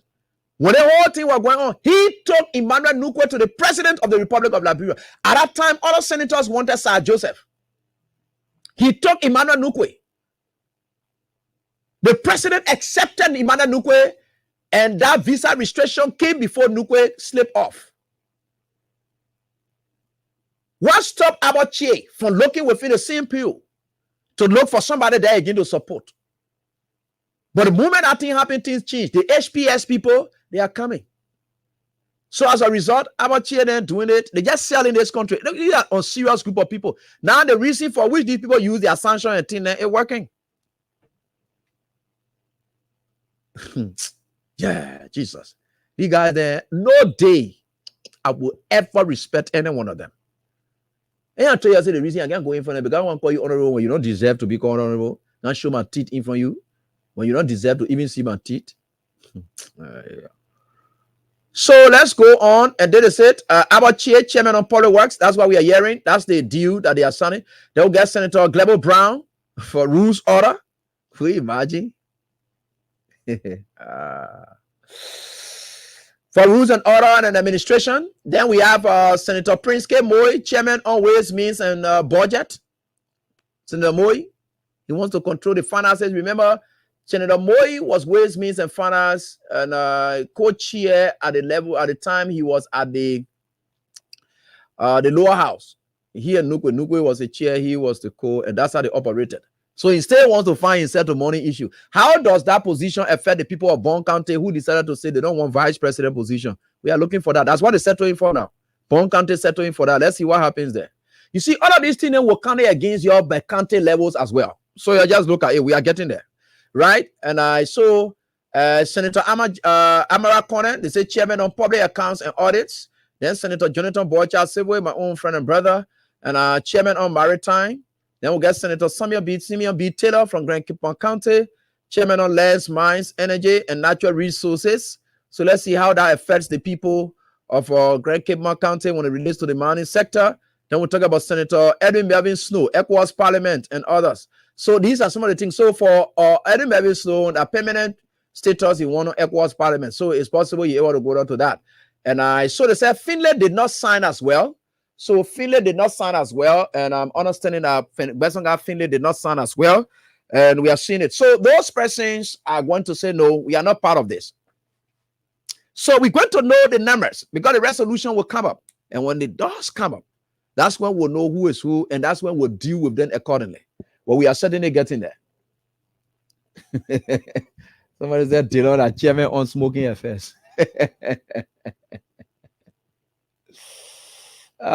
Speaker 9: when the whole thing was going on. He took Emmanuel Nukwe to the president of the Republic of Liberia. At that time, other senators wanted Sir Joseph. He took Emmanuel Nukwe. The president accepted Emmanuel Nukwe, and that visa restriction came before Nukwe slipped off. What stopped Augustine Chea from looking within the same pew to look for somebody there again to support? But the moment that thing happened, things changed. The HPS people, they are coming. So as a result, Augustine Chea then doing it. They just selling this country. Look at that unserious group of people. Now the reason for which these people use their sanction and thing, it's working. Yeah, Jesus. These guys there, no day I will ever respect any one of them. And I tell you, I say the reason I can't go in for them because I want to call you honorable when you don't deserve to be called honorable. Not show my teeth in front of you when you don't deserve to even see my teeth. Yeah. So let's go on. And then they said, Augustine Chea, chairman on public works. That's what we are hearing. That's the deal that they are signing. They'll get Senator Glebo Brown for rules order. Can you imagine? For rules and order and administration. Then we have Senator Prince K. Moy, chairman on Ways, Means and Budget. Senator Moy, he wants to control the finances. Remember, Senator Moy was Ways, Means and Finance and co-chair at the level at the time he was at the lower house. He and Nukwe was the chair, he was the co, and that's how they operated. So instead wants to find himself to money issue. How does that position affect the people of Bond County who decided to say they don't want vice president position? We are looking for that. That's what they're settling for now. Bond County settling for that. Let's see what happens there. You see, all of these things will count against your county levels as well. So you just look at it. We are getting there. Right? And I saw Senator Amara Corner, they say chairman on public accounts and audits. Then Senator Jonathan Boycha Sibwe, my own friend and brother, and chairman on maritime. Then we'll get Senator Simeon B. Taylor from Grand Cape County, chairman on lands, mines, energy, and natural resources. So let's see how that affects the people of Grand Cape County when it relates to the mining sector. Then we'll talk about Senator Edwin Melvin Snow, ECOWAS Parliament, and others. So these are some of the things. So for Edwin Melvin Snow, a permanent status in one of ECOWAS Parliament. So it's possible you're able to go down to that. And so they said Finland did not sign as well. So Finland did not sign as well, and I'm understanding that Finland did not sign as well, and we are seeing it. So those persons are going to say, no, we are not part of this. So we're going to know the numbers because the resolution will come up, and when it does come up, that's when we'll know who is who, and that's when we'll deal with them accordingly. Well, we are certainly getting there. Somebody said, Dillon, a chairman on smoking affairs. So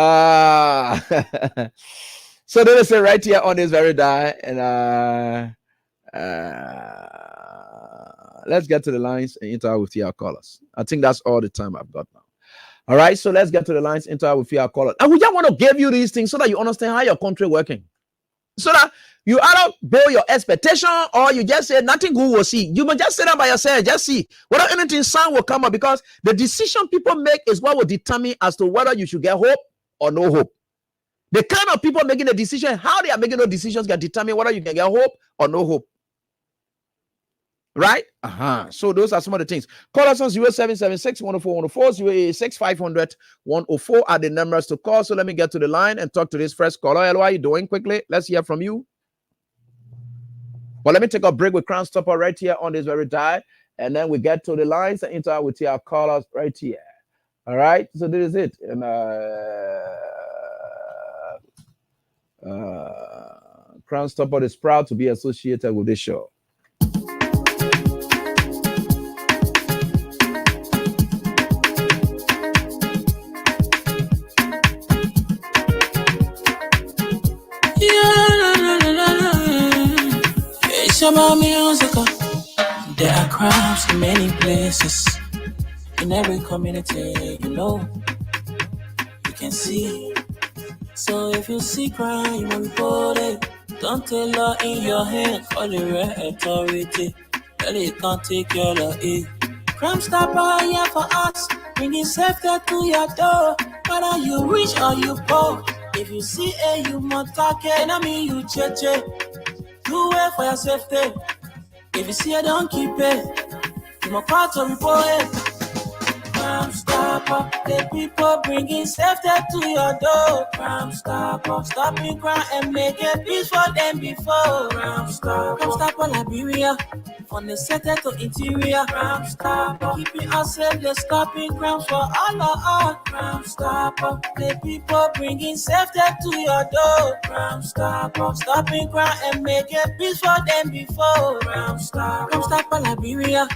Speaker 9: they say right here on this very die, and let's get to the lines and interact with your callers. I think that's all the time I've got now. All right, so let's get to the lines, interact with your callers. And we just want to give you these things so that you understand how your country working, so that you either build your expectation or you just say nothing good will see. You must just sit down by yourself, just see whether anything sound will come up, because the decision people make is what will determine as to whether you should get hope or no hope. The kind of people making the decision, how they are making those decisions can determine whether you can get hope or no hope. Right? So those are some of the things. Call us on 0776-104-104, 086-500-104 are the numbers to call. So let me get to the line and talk to this first caller. Hello, how are you doing? Quickly, let's hear from you. Well, let me take a break with Crown Stopper right here on this very die, and then we get to the lines and interact with your callers right here. All right, so this is it. And Crown Stopper is proud to be associated with this show.
Speaker 14: It's about music. There are crowds in many places. In every community, you can see. So if you see crime, you will report it. Don't take law in your hands, call the right authority. Really can't take your law in. Crime Stopper here for us, bringing safety to your door. Whether you rich or you poor, if you see a human target, enemy you cheche. Do it for your safety. If you see it, don't keep it. You must part to report it. Crime Stopper, the people bringing safety to your door. Crime Stopper, stopping crime and making peace for them before. Crime Stopper, Liberia, from the center to interior. Crime Stopper, keeping us safe, they're stopping crimes for all of us. Crime Stopper, the people bringing safety to your door. Crime Stopper, stopping crime and making peace for them before. Crime Stopper, Liberia,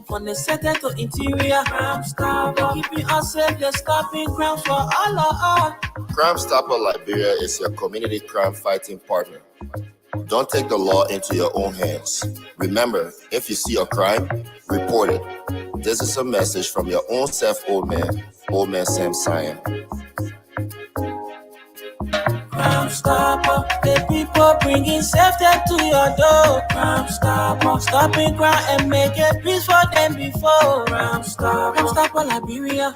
Speaker 14: from the center to interior. Crime Stopper, keeping us safe, they're stopping crimes for all of us.
Speaker 15: Crime Stopper Liberia is your community crime fighting partner. Don't take the law into your own hands. Remember, if you see a crime, report it. This is a message from your own self, Old Man Sam Sion.
Speaker 14: Crime Stopper, the people bringing safety to your door. Crime Stopper, stopping crime and making peace for them before. Crime Stopper, Liberia,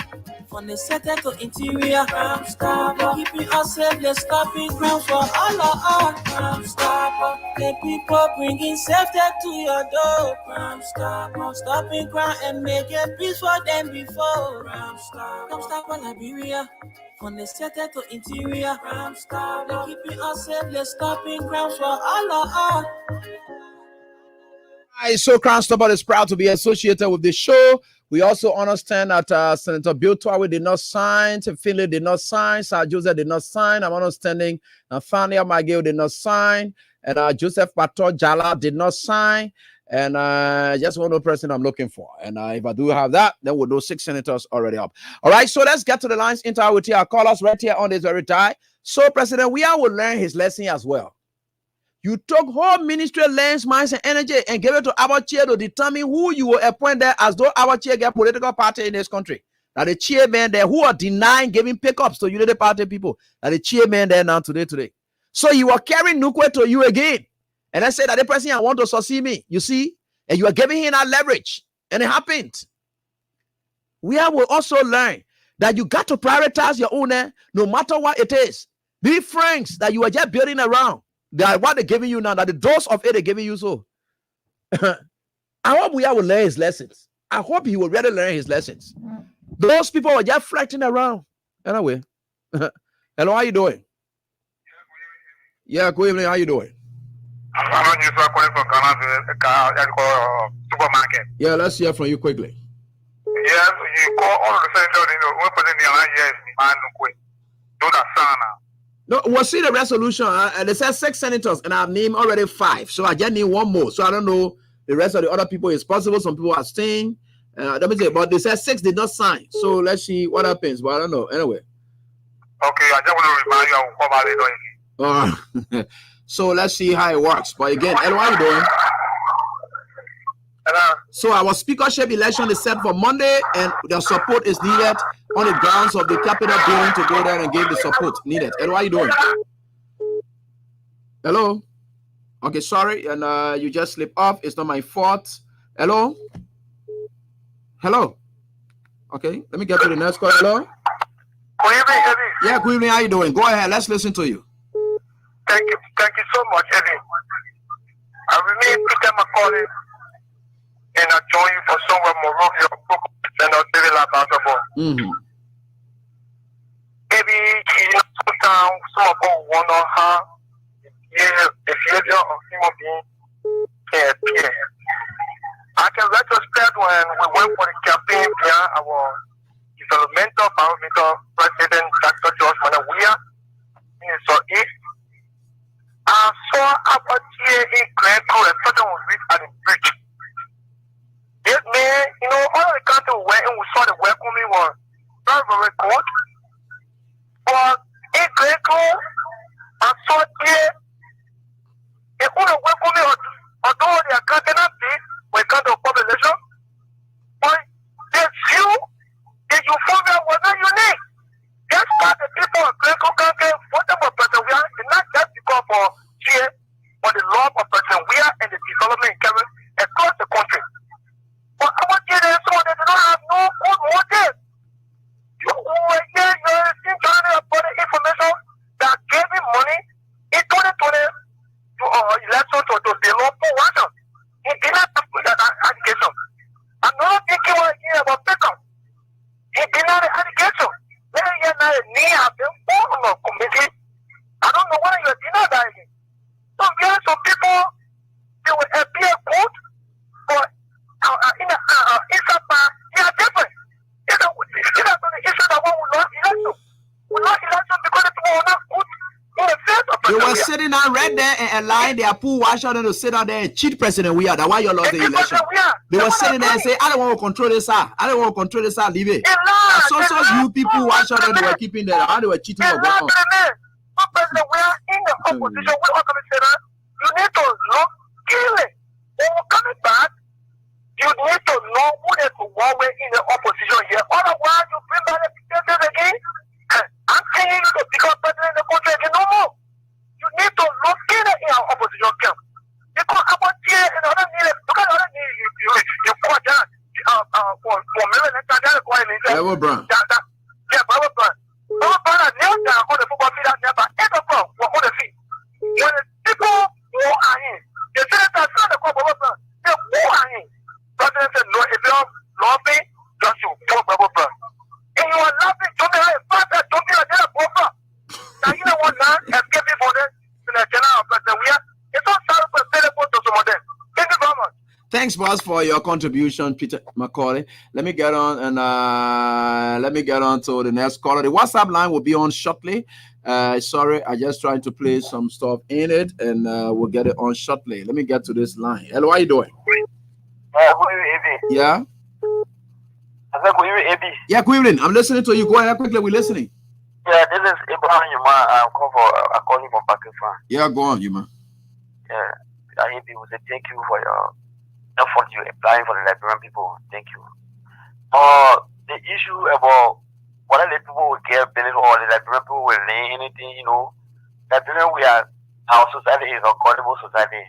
Speaker 14: from the center to interior. Crime Stopper, keeping us safe, they're stopping crimes for all of us. Crime Stopper, the people bringing safety to your door. Crime Stopper, stopping crime and making peace for them before. Crime Stopper, Liberia, from the center to interior. Crime Stopper, keeping us safe, they're stopping crimes for all of us.
Speaker 9: So Crime Stopper is proud to be associated with the show. We also understand that Senator Bill Twawe did not sign, Finley did not sign, Sir Joseph did not sign. I'm understanding Nathaniel Magill did not sign, and Joseph Pato Jala did not sign. And just one more person I'm looking for. And if I do have that, then we'll do 6 senators already up. All right, so let's get to the lines into our our callers right here on this very time. So, President, we will learn his lesson as well. You took whole ministry, lands, minds, and energy and gave it to our chair to determine who you will appoint there, as though our chair get political party in this country. Now the chairman there who are denying giving pickups to Unity Party people. Now the chairman there now today. So you are carrying Nukwe to you again. And I said that the president want to succeed me, you see, and you are giving him that leverage. And it happened. We will also learn that you got to prioritize your own, no matter what it is. Be friends that you are just building around. That what they're giving you now, that the dose of it they're giving you. So I hope we will learn his lessons. I hope he will really learn his lessons. Those people are just flirting around. Anyway, hello, how you doing? Yeah, good evening. How you doing?
Speaker 16: I'm calling from supermarket.
Speaker 9: Yeah, let's hear from you quickly.
Speaker 16: Yeah, you call all the senators, one person in the line, yes, man, no, that's now.
Speaker 9: No, we'll see the resolution. They said 6 senators, and I've named already 5. So I just need 1 more. So I don't know the rest of the other people is possible. Some people are staying. Let me say, but they said 6 did not sign. So let's see what happens. But I don't know. Anyway.
Speaker 16: Okay, I just want to remind you of what they're doing.
Speaker 9: So let's see how it works. But again, hello, how you doing?
Speaker 16: Hello.
Speaker 9: So our speakership election is set for Monday, and the support is needed on the grounds of the Capitol building to go there and give the support needed. Hello, how you doing? Hello? Okay, sorry, and you just slipped off. It's not my fault. Hello? Hello? Okay, let me get to the next call. Hello?
Speaker 16: Good evening, Eddie.
Speaker 9: Yeah, good evening. How you doing? Go ahead. Let's listen to you.
Speaker 16: Thank you so much, Eddie. I remain Peter McCauley, and I join you for somewhere Morovia, and I'll tell you about Maybe in town, some of us wonder how the behavior of human beings can appear. I can retrospect when we went for the campaign via our developmental barometer president, Dr. George Manawia, in the Southeast. I saw about here in Glasgow and certain was reached at the bridge. Yes, man, you know, all the country went and we saw the welcoming was very, very good. But in Glasgow, I saw here, they couldn't welcome me, although they are cutting up this when it comes to population. But the view, the euphoria was not unique. That's why the people of Glasgow can't get voted for President Weah, and not just because for fear, but the love of President Weah and the development carried across the country. But I want you to know that they don't have no good motive. You were here, you're still trying to put the information that gave him money in 2020 to election to develop for Washington. He did not put that education. I'm not thinking what he about pickup. He did not education. Then you're not a knee of the former committee. I don't know why you're denied that. So there are some people, they will appear good, but in the they are different. It's not the issue that one will not election. We lost election because the people were not good in the face of
Speaker 9: They were sitting down right there and allowing their poor Washington to sit down there and cheat President Weah. That's why you lost the election. They were sitting there and say, I don't want to control this side. I don't want to control this side. Leave it. So you people Washington, they were keeping there. How they were cheating or going on.
Speaker 16: President Weah in the opposition, we are coming to say that you need to look keenly. When we're coming back, you need to know who is to war with in the opposition here. Otherwise, you bring back the president again. I'm telling you to become president in the country again no more. You need to look keenly in our opposition camp. Because about here and other need, look at other need you put down for million
Speaker 9: Bible Brown.
Speaker 16: Yeah, Bible Brown. Bible Brown are nailed down on the football field out there, but end up on the field. When the people who are in, the senators saw the call Bible Brown, they who are in. President said, no, if you're laughing, just you vote Bible Brown. And you are laughing, don't be like a father, don't be like a bofa. Now, you know what, now, escape for them to the general president. We are, it's not sorry for available to some of them. Thank you very much.
Speaker 9: Thanks, boss, for your contribution, Peter McCauley. Let me get on to the next caller. The WhatsApp line will be on shortly. Sorry, I just trying to play some stuff in it, and we'll get it on shortly. Let me get to this line. Hello, how you doing? Yeah. Yeah, good evening. I'm listening to you. Go ahead quickly. We're listening.
Speaker 17: Yeah, this is Abraham Yuma. I'm calling from Pakistan.
Speaker 9: Yeah, go on, Yuma.
Speaker 17: Yeah, I hear people say thank you for your effort you applying for the Liberian people. Thank you. The issue about whether the people will get benefit or the Liberian people will learn anything, you know, Liberian our society is a gullible society.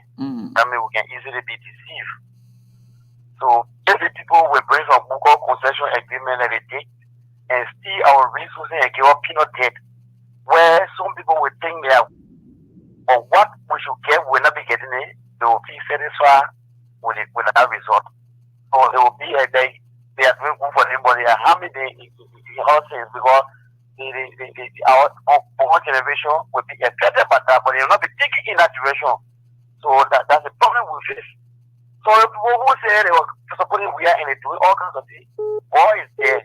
Speaker 17: That means we can easily be deceived. So if the people will bring some book or concession agreement that they take and steal our resources and give up peanut debt, where some people will think they are, or what we should get, we'll not be getting it, they will be satisfied with that result. So it will be a day they are doing good for anybody and how many houses because our generation will be affected by that, but they will not be thinking in that direction. So that's the problem we face. So the people who say they were supporting Weah and they doing all kinds of things, God is there.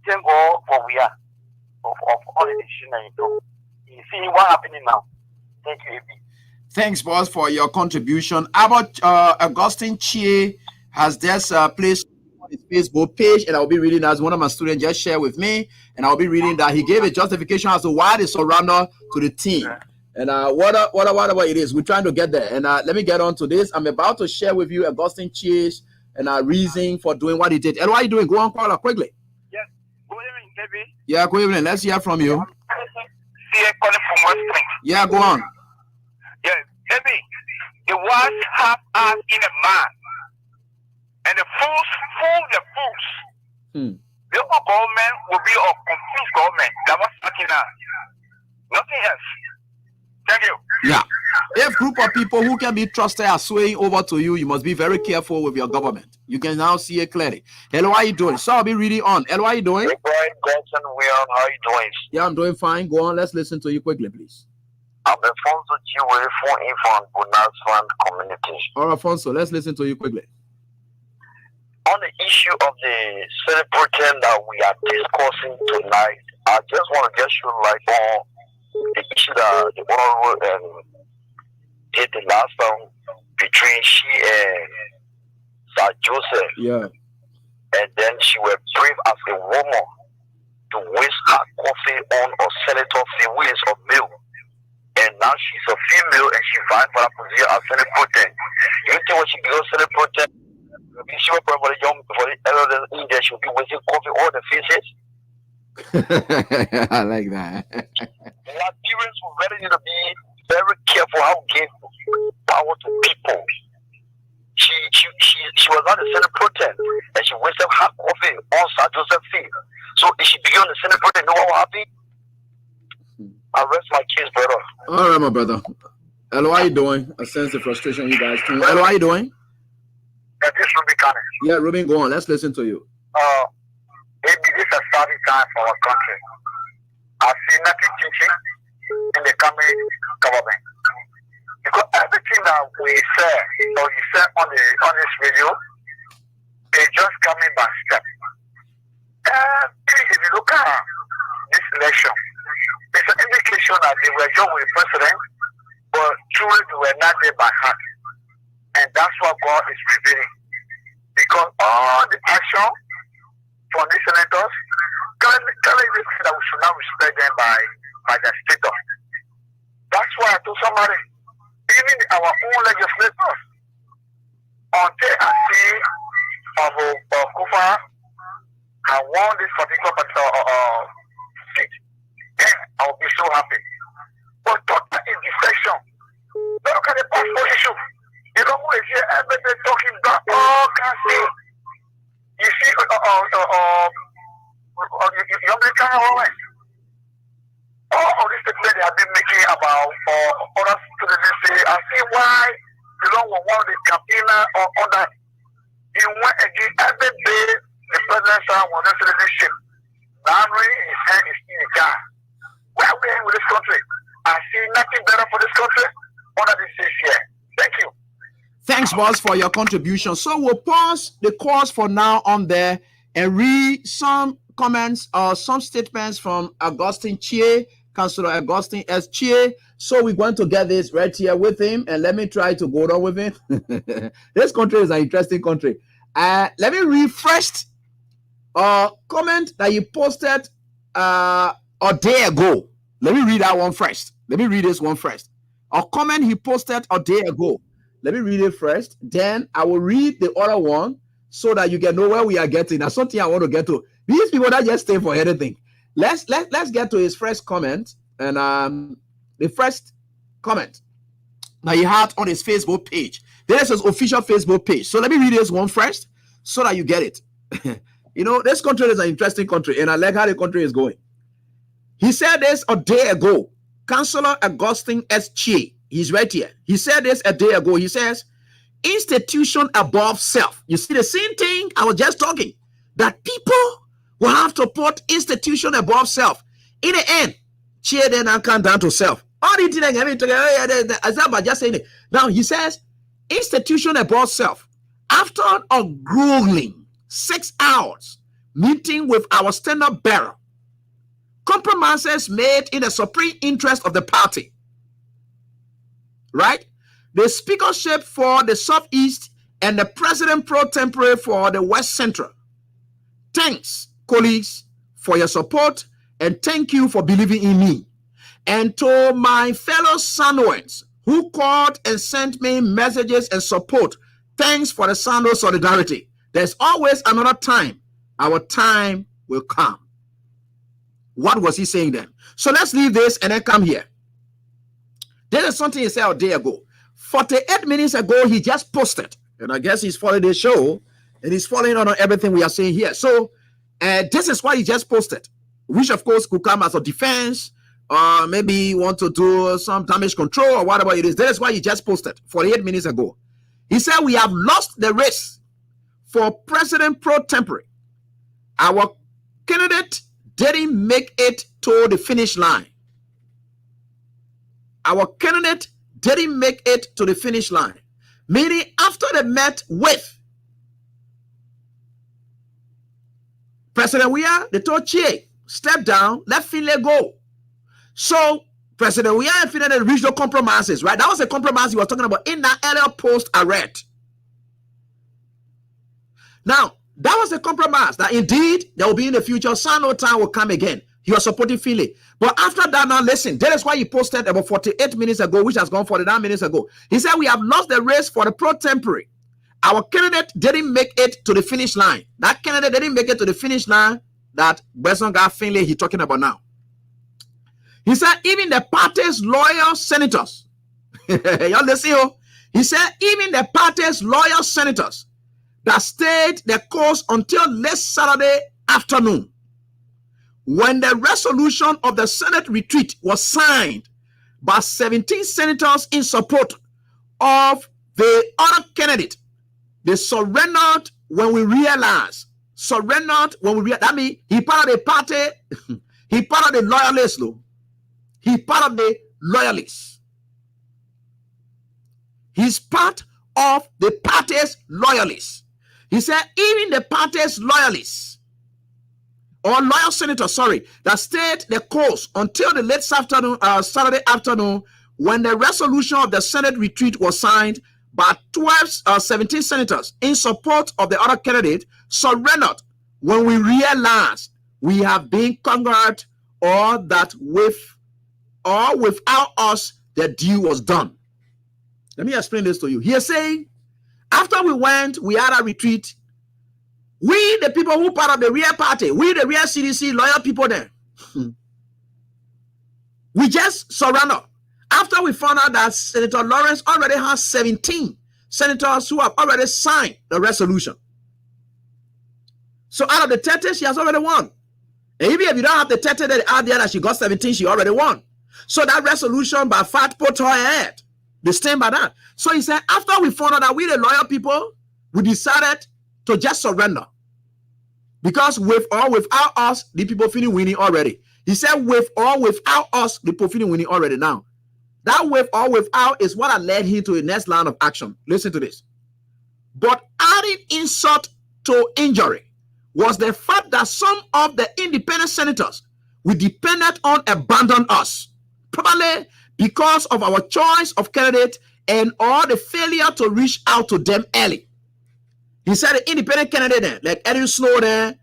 Speaker 17: Same goal for Weah of all the decisions that you do. You see what's happening now. Thank you, AB.
Speaker 9: Thanks, boss, for your contribution. About Augustine Chea has just placed on his Facebook page, and I'll be reading as one of my students just shared with me, and I'll be reading that he gave a justification as to why the surrender to the team. And whatever it is, we're trying to get there. And let me get on to this. I'm about to share with you Augustine Chea's and reason for doing what he did. And what are you doing? Go on, caller, quickly.
Speaker 16: Yes. Good evening, baby.
Speaker 9: Yeah, good evening. Let's hear from you.
Speaker 16: Calling from West Street.
Speaker 9: Yeah, go on.
Speaker 16: Yes, baby. The wise have us in a man, and the fools fool the fools. The local government will be a confused government. That was fucking us. Nothing else. Thank you.
Speaker 9: Yeah. If group of people who can be trusted are swaying over to you, you must be very careful with your government. You can now see it clearly. Hello, how are you doing? So I'll be reading on. Hello, how are you doing?
Speaker 16: Hey, Brian Godson, how are you doing?
Speaker 9: Yeah, I'm doing fine. Go on. Let's listen to you quickly, please.
Speaker 16: I'm Alfonso Chiwe from Infant Bonus Fund Community.
Speaker 9: All right, Alfonso, let's listen to you quickly.
Speaker 16: On the issue of the celebrating that we are discussing tonight, I just want to get you like on the issue that the honorable
Speaker 17: did the last song between she and Sir Joseph.
Speaker 9: Yeah.
Speaker 17: And then she was brave as a woman to waste her coffee on a senator who is a male. And now she's a female and she vying for that position as Senate Pro Tem. You think when she becomes Senate Pro Tem, she will probably young for the elders in there, she'll be wasting coffee all the faces.
Speaker 9: I like that.
Speaker 17: Nigerians will really need to be very careful how we give power to people. She was not the Senate Pro Tem and she wasted her coffee on Sir Joseph Field. So if she began the Senate Pro Tem, know what will happen? I rest my case, brother.
Speaker 9: All right, my brother. Hello, how you doing? I sense the frustration you guys too. Hello, how you doing?
Speaker 16: This Ruby Cannon.
Speaker 9: Yeah, Ruben, go on. Let's listen to you.
Speaker 16: Maybe this is a starting time for our country. I see nothing changing in the coming government. Because everything that we say or you say on this video is just coming by step. If you look at this election, it's an indication that they were young with the president, but truly they were not there by heart. And that's what God is revealing. Because all the action from these senators, telling this that we should not respect them by their status. That's why I told somebody, even our own legislators, until I see Kofa have won this particular seat, then I will be so happy. But total indefection, look at the passport issue. You don't want to hear everything talking about all kinds of things. You see, you understand all right? All of these statements they have been making about other citizens say, I see why you don't want the campaigner or other. You went again every day the president said want the citizenship. Now his hand is in the car. Where are we in with this country? I see nothing better for this country other than this year. Thank you.
Speaker 9: Thanks, boss, for your contribution. So we'll pause the course for now on there and read some comments or some statements from Augustine Chea, Councillor Augustine S. Chea. So we're going to get this right here with him, and let me try to go on with him. This country is an interesting country. Let me refresh a comment that you posted a day ago. Let me read that one first. Let me read this one first. A comment he posted a day ago. Let me read it first. Then I will read the other one so that you can know where we are getting. That's something I want to get to. These people that just stay for anything. Let's get to his first comment. And the first comment that he had on his Facebook page. This is his official Facebook page. So let me read this one first so that you get it. You know, this country is an interesting country, and I like how the country is going. He said this a day ago. Councillor Augustine S. Chea. He's right here. He said this a day ago. He says, institution above self. You see the same thing I was just talking. That people will have to put institution above self. In the end, Chea then come down to self. All the things I just saying it. Now he says, institution above self. After a grueling 6 hours meeting with our standard bearer, compromises made in the supreme interest of the party. Right? The speakership for the Southeast and the president pro tempore for the West Central. Thanks, colleagues, for your support, and thank you for believing in me. And to my fellow Sanoans who called and sent me messages and support, thanks for the Sando solidarity. There's always another time. Our time will come. What was he saying then? So let's leave this and then come here. There is something he said a day ago. 48 minutes ago, he just posted. And I guess he's following the show. And he's following on everything we are saying here. So this is what he just posted. Which, of course, could come as a defense. Or maybe want to do some damage control or whatever it is. That is why he just posted 48 minutes ago. He said, we have lost the race for president pro tempore. Our candidate didn't make it to the finish line. Our candidate didn't make it to the finish line. Meaning, after they met with President Weah, they told Chea, step down, let Finlay go. So, President Weah finally reached the compromises, right? That was a compromise he was talking about in that earlier post I read. Now, that was a compromise that indeed there will be in the future, no time will come again. He was supporting Philly. But after that, now listen, that is why he posted about 48 minutes ago, which has gone 49 minutes ago. He said, we have lost the race for the pro-temporary. Our candidate didn't make it to the finish line. That candidate didn't make it to the finish line that Besonga Finley he's talking about now. He said, even the party's loyal senators, y'all listen, he said, even the party's loyal senators that stayed the course until late Saturday afternoon, when the resolution of the Senate retreat was signed by 17 senators in support of the other candidate, they surrendered when we realized. That means he part of the party, he part of the loyalists, though. He part of the loyalists. He's part of the party's loyalists. He said, even the party's loyalists, or loyal senators, that stayed the course until the late Saturday afternoon, when the resolution of the Senate retreat was signed by 17 senators in support of the other candidate, surrendered when we realized we have been conquered, or that with or without us, the deal was done. Let me explain this to you. He is saying, after we had a retreat, we, the people who part of the real party, we, the real CDC, loyal people there, we just surrender. After we found out that Senator Lawrence already has 17 senators who have already signed the resolution. So out of the 30, she has already won. And even if you don't have the 30 that out there that she got 17, she already won. So that resolution by fact put her ahead. They stand by that. So he said, after we found out that we the loyal people, we decided to just surrender. Because with or without us, the people feeling winning already. He said, with or without us, the people feeling winning already. Now, that with or without is what led him to the next line of action. Listen to this. But adding insult to injury was the fact that some of the independent senators we depended on abandoned us, probably because of our choice of candidate and or the failure to reach out to them early. He said the independent candidate, like Eddie Snowden,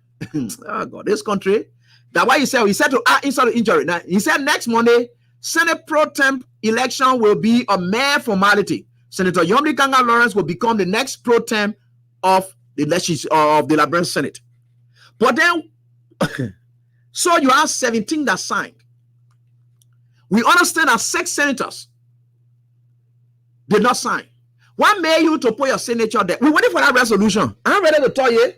Speaker 9: oh God, this country, that's why he said to add insult to injury. Now, he said next Monday, Senate pro temp election will be a mere formality. Senator Yomri Kanga Lawrence will become the next pro temp of the Liberian Senate. But then, so you have 17 that signed. We understand that 6 senators did not sign. What made you to put your signature there? We waited for that resolution. I'm ready to tell you.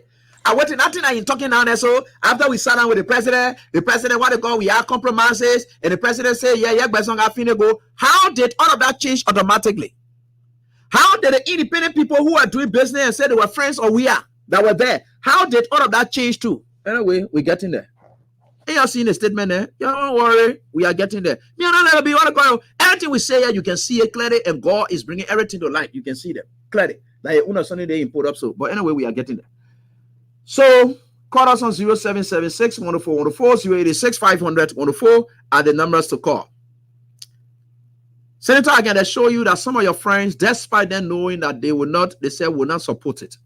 Speaker 9: I waited nothing that you're talking down there. So after we sat down with the president, what they call, we have compromises, and the president said, yeah, go. How did all of that change automatically? How did the independent people who are doing business and said they were friends or we are that were there, how did all of that change too? Anyway, we're getting there. And you're seeing the statement there. You don't worry, we are getting there. You don't let it be what go. Everything we say here, you can see it clearly, and God is bringing everything to light. You can see them clearly. Like Sunday they put up so. But anyway, we are getting there. So call us on 0776 104 104 086 500 104 are the numbers to call. Senator, again, they show you that some of your friends, despite them knowing that they will not support it.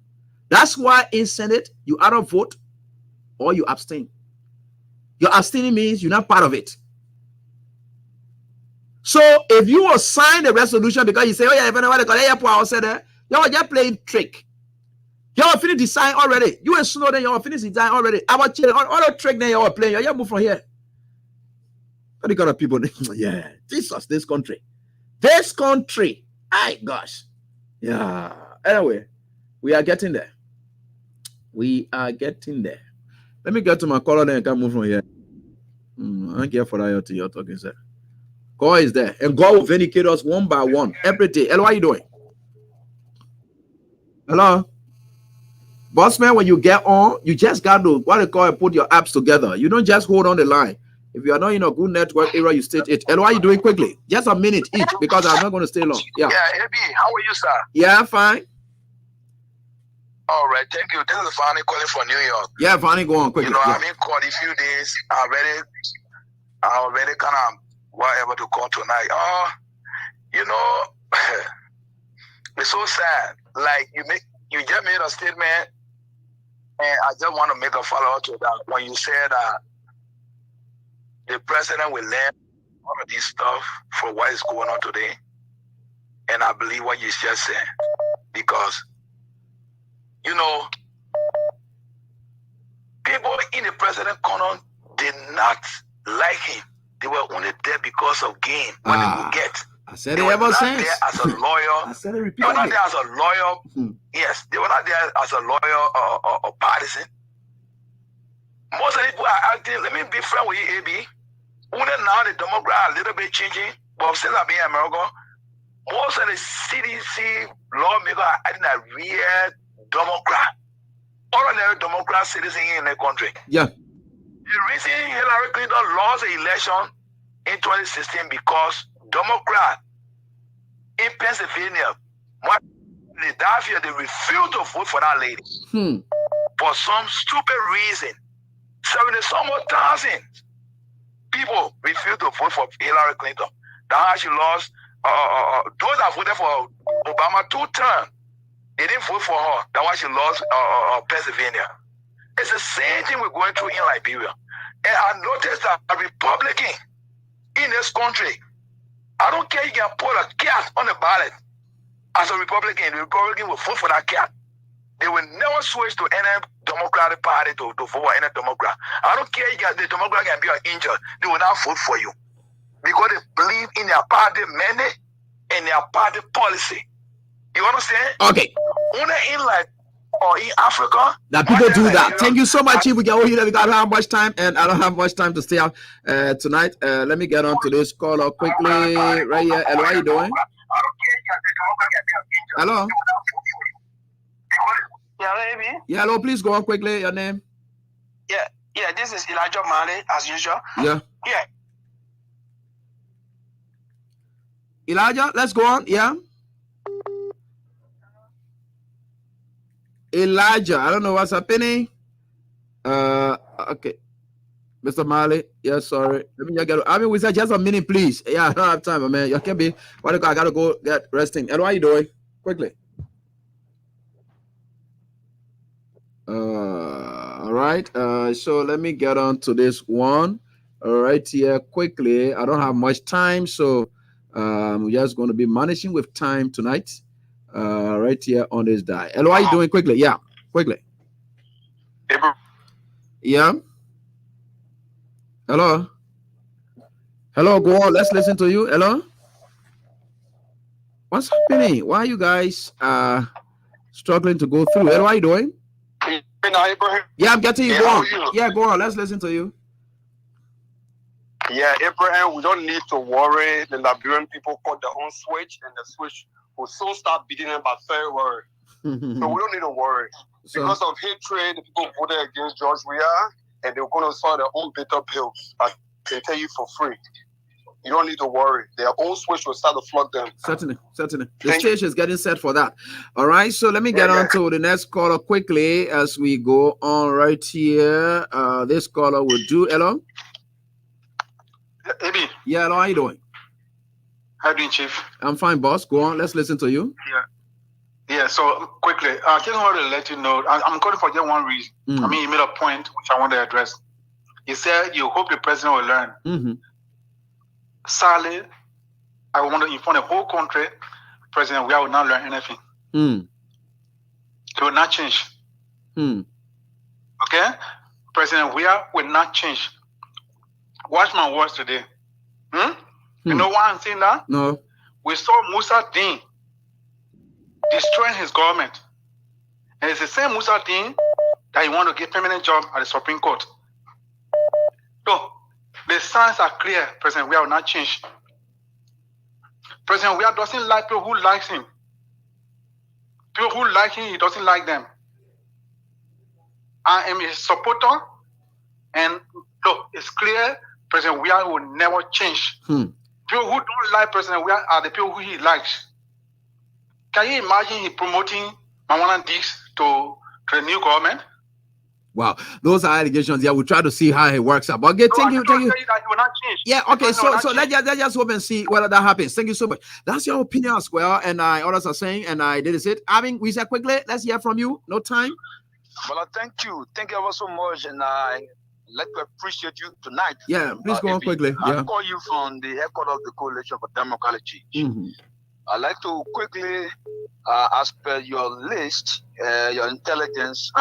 Speaker 9: That's why in Senate, you either vote or you abstain. Your abstaining means you're not part of it. So if you will sign the resolution because you say, oh yeah, if anyone you're just playing trick. You're finished design already. You and Snowden, you're finished design already. Our children, all the trick then you're playing. You're move from here. What kind of people? Yeah, Jesus, this country. This country. My gosh. Yeah. Anyway, we are getting there. We are getting there. Let me get to my caller and can move from here. I don't care for that you're talking, sir. God is there. And God will vindicate us one by one every day. Hello, how are you doing? Hello? Bossman, when you get on, you just got to what they call put your apps together. You don't just hold on the line. If you are not in a good network area, you state it. Hello, how are you doing quickly? Just a minute each because I'm not going to stay long. Yeah,
Speaker 16: AB, how are you, sir?
Speaker 9: Yeah, fine.
Speaker 16: All right, thank you. This is Fanny calling from New York.
Speaker 9: Yeah, Fanny, go on quickly.
Speaker 16: You know, I've been called a few days. I already kind of were able to call tonight. You know, it's so sad. Like you just made a statement, and I just want to make a follow-up to that. When you said that the president will learn all of this stuff for what is going on today, and I believe what you just said, because you know, people in the president corner did not like him. They were only there because of gain. What they could get.
Speaker 9: I said
Speaker 16: They
Speaker 9: it
Speaker 16: were
Speaker 9: ever
Speaker 16: not
Speaker 9: since.
Speaker 16: there as a lawyer.
Speaker 9: I said it
Speaker 16: They were
Speaker 9: repeatedly.
Speaker 16: not there as a lawyer. Yes, they were not there as a lawyer or partisan. Most of the people are acting. Let me be frank with you, AB. Only now the Democrats are a little bit changing, but since I've been in America, most of the CDC lawmakers are acting a real Democrat. Ordinary Democrat citizens in the country.
Speaker 9: Yeah.
Speaker 16: The reason Hillary Clinton lost the election in 2016 because Democrats in Pennsylvania, they refused to vote for that lady for some stupid reason. 70,000 people refused to vote for Hillary Clinton. That's how she lost. Those that voted for Obama 2 terms, they didn't vote for her. That's why she lost Pennsylvania. It's the same thing we're going through in Liberia. And I noticed that a Republican in this country, I don't care, you can put a cat on the ballot. As a Republican, the Republican will vote for that cat. They will never switch to any Democratic Party to vote for any Democrat. I don't care, the Democrat can be an angel. They will not vote for you. Because they believe in their party mandate and their party policy. You understand?
Speaker 9: Okay.
Speaker 16: Only in or in Africa.
Speaker 9: That people do that. Thank you so much, Chief. We don't have much time, and I don't have much time to stay out tonight. Let me get on to this caller quickly. Right here. Hello, how you doing? Hello?
Speaker 18: Yeah, baby.
Speaker 9: Yeah, hello, please go on quickly. Your name?
Speaker 18: Yeah, this is Elijah Mali, as usual.
Speaker 9: Yeah.
Speaker 18: Yeah.
Speaker 9: Elijah, let's go on. Yeah. Elijah, I don't know what's happening. Okay. Mr. Marley, yeah, sorry. Let me just get. I mean, we said just a minute, please. Yeah, I don't have time, man. You can't be. I gotta go get resting. And what are you doing? Quickly. All right. So let me get on to this one. All right, here quickly. I don't have much time, so we're just going to be managing with time tonight. Right here on this die. Hello, how are you doing? Quickly, yeah, quickly. Yeah. Hello. Hello, go on. Let's listen to you. Hello. What's happening? Why are you guys struggling to go through? Hello, how are you doing? Yeah, I'm getting you.
Speaker 16: Yeah,
Speaker 9: Go
Speaker 16: how
Speaker 9: on.
Speaker 16: are you?
Speaker 9: Yeah, go on. Let's listen to you.
Speaker 16: Yeah, Abraham, we don't need to worry. The Liberian people got their own switch, and the switch will soon start beating them by February. So we don't need to worry. Because of hatred, the people voted against George Weah, and they're going to solve their own bitter pills. I can tell you for free. You don't need to worry. Their own switch will start to flood them.
Speaker 9: Certainly. The stage is getting set for that. All right, so let me get on to the next caller quickly as we go on right here. This caller will do. Hello?
Speaker 16: Ebi.
Speaker 9: Yeah, hello, how you doing?
Speaker 16: How you doing, Chief?
Speaker 9: I'm fine, boss. Go on, let's listen to you.
Speaker 16: Yeah, so quickly, I just wanted to let you know, I'm calling for just one reason. I mean, you made a point which I want to address. You said you hope the president will learn. Sadly, I want to inform the whole country, President Weah will not learn anything. He will not change. Okay? President Weah will not change. Watch my words today. You know why I'm saying that?
Speaker 9: No.
Speaker 16: We saw Musa Dean destroying his government. And it's the same Musa Dean that he want to get permanent job at the Supreme Court. So, the signs are clear. President Weah will not change. President Weah doesn't like people who like him. People who like him, he doesn't like them. I am his supporter. And look, it's clear President Weah will never change. People who don't like President Weah are the people who he likes. Can you imagine he promoting Mawana Dix to the new government?
Speaker 19: Wow, those are allegations. Yeah, we'll try to see how it works out. But okay, thank you.
Speaker 18: That he will not change.
Speaker 19: Yeah, okay. So let's just hope and see whether that happens. Thank you so much. That's your opinion as well. And others are saying, and I did it. I mean, we said quickly. Let's hear from you. No time.
Speaker 18: Well, thank you ever so much, and I like to appreciate you tonight.
Speaker 19: Yeah, please go on quickly.
Speaker 18: I call you from the headquarters of the Coalition for Democratic Change. I'd like to quickly, as per your list, your intelligence,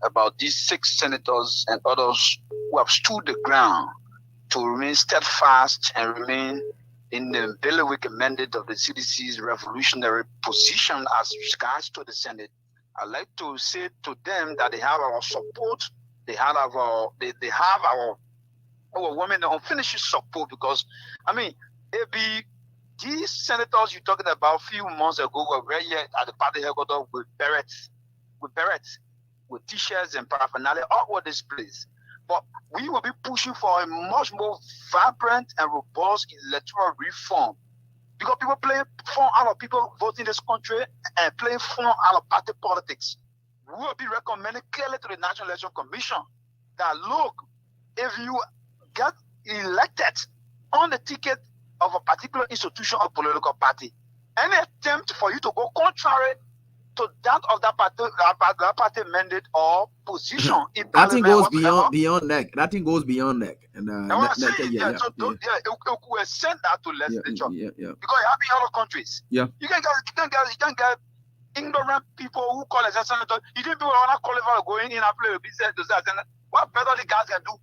Speaker 18: about these 6 senators and others who have stood the ground to remain steadfast and remain in the bailiwick mandate of the CDC's revolutionary position as regards to the Senate. I'd like to say to them that they have our support. They have our women unfinished support, because I mean, these senators you're talking about a few months ago were right here at the party headquarters with berets, with t-shirts and paraphernalia all over this place. But we will be pushing for a much more vibrant and robust electoral reform, because people play fun out of people voting in this country and playing fun out of party politics. We will be recommending clearly to the National Election Commission that, look, if you get elected on the ticket of a particular institution or political party, any attempt for you to go contrary to that of that party mandate or position in
Speaker 19: that thing goes beyond that.
Speaker 18: And
Speaker 19: it will
Speaker 18: send that to legislature.
Speaker 19: Yeah.
Speaker 18: Because you have in other countries.
Speaker 19: Yeah.
Speaker 18: You can get ignorant people who call as a senator. You think people are not qualified to go in and play a business to say, what better the guys can do?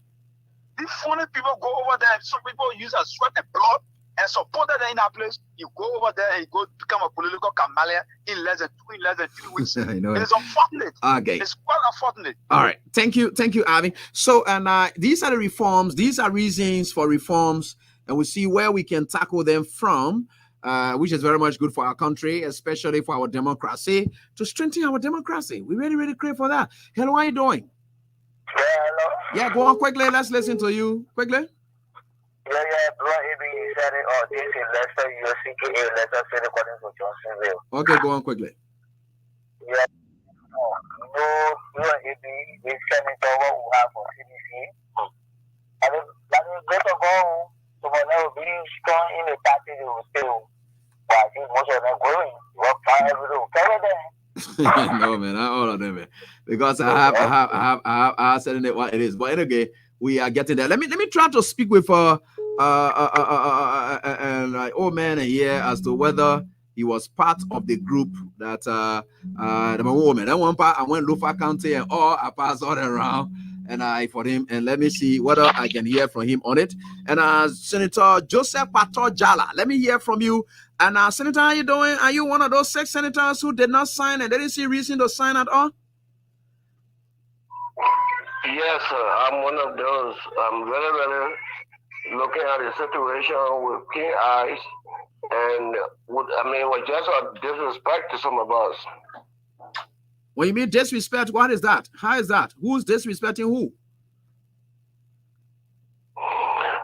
Speaker 18: These funny people go over there. Some people use a sweat and blood and support that in that place. You go over there and you go become a political chameleon in less than 3 weeks.
Speaker 19: I know.
Speaker 18: It is unfortunate.
Speaker 19: Okay.
Speaker 18: It's quite unfortunate.
Speaker 19: All right. Thank you, Avi. So, and these are the reforms. These are reasons for reforms, and we'll see where we can tackle them from. Which is very much good for our country, especially for our democracy, to strengthen our democracy. We really, really crave for that. Hello, how are you doing?
Speaker 16: Yeah, hello.
Speaker 19: Yeah, go on quickly. Let's listen to you quickly.
Speaker 16: Yeah, bro. He said it. Oh, this is Lester. You're seeking a letter said according to Johnsonville.
Speaker 19: Okay, go on quickly.
Speaker 16: Yeah. No, you and AB, the senator who have for CDC. And that is better go. So whenever we strong in the party, they will still. But I think most of them going. Work for every day.
Speaker 19: No, man, not all of them, man. Because I said it what it is. But anyway, we are getting there. Let me try to speak with old man here as to whether he was part of the group that the woman. That one part I went Lufa County and all I passed all around. And I for him, and let me see whether I can hear from him on it. And Senator Joseph Pato Jala, let me hear from you. And Senator, how you doing? Are you one of those 6 senators who did not sign and they didn't see reason to sign at all?
Speaker 20: Yes, sir. I'm one of those. I'm very looking at the situation with keen eyes, and with just a disrespect to some of us.
Speaker 19: When you mean disrespect, what is that? How is that? Who's disrespecting who?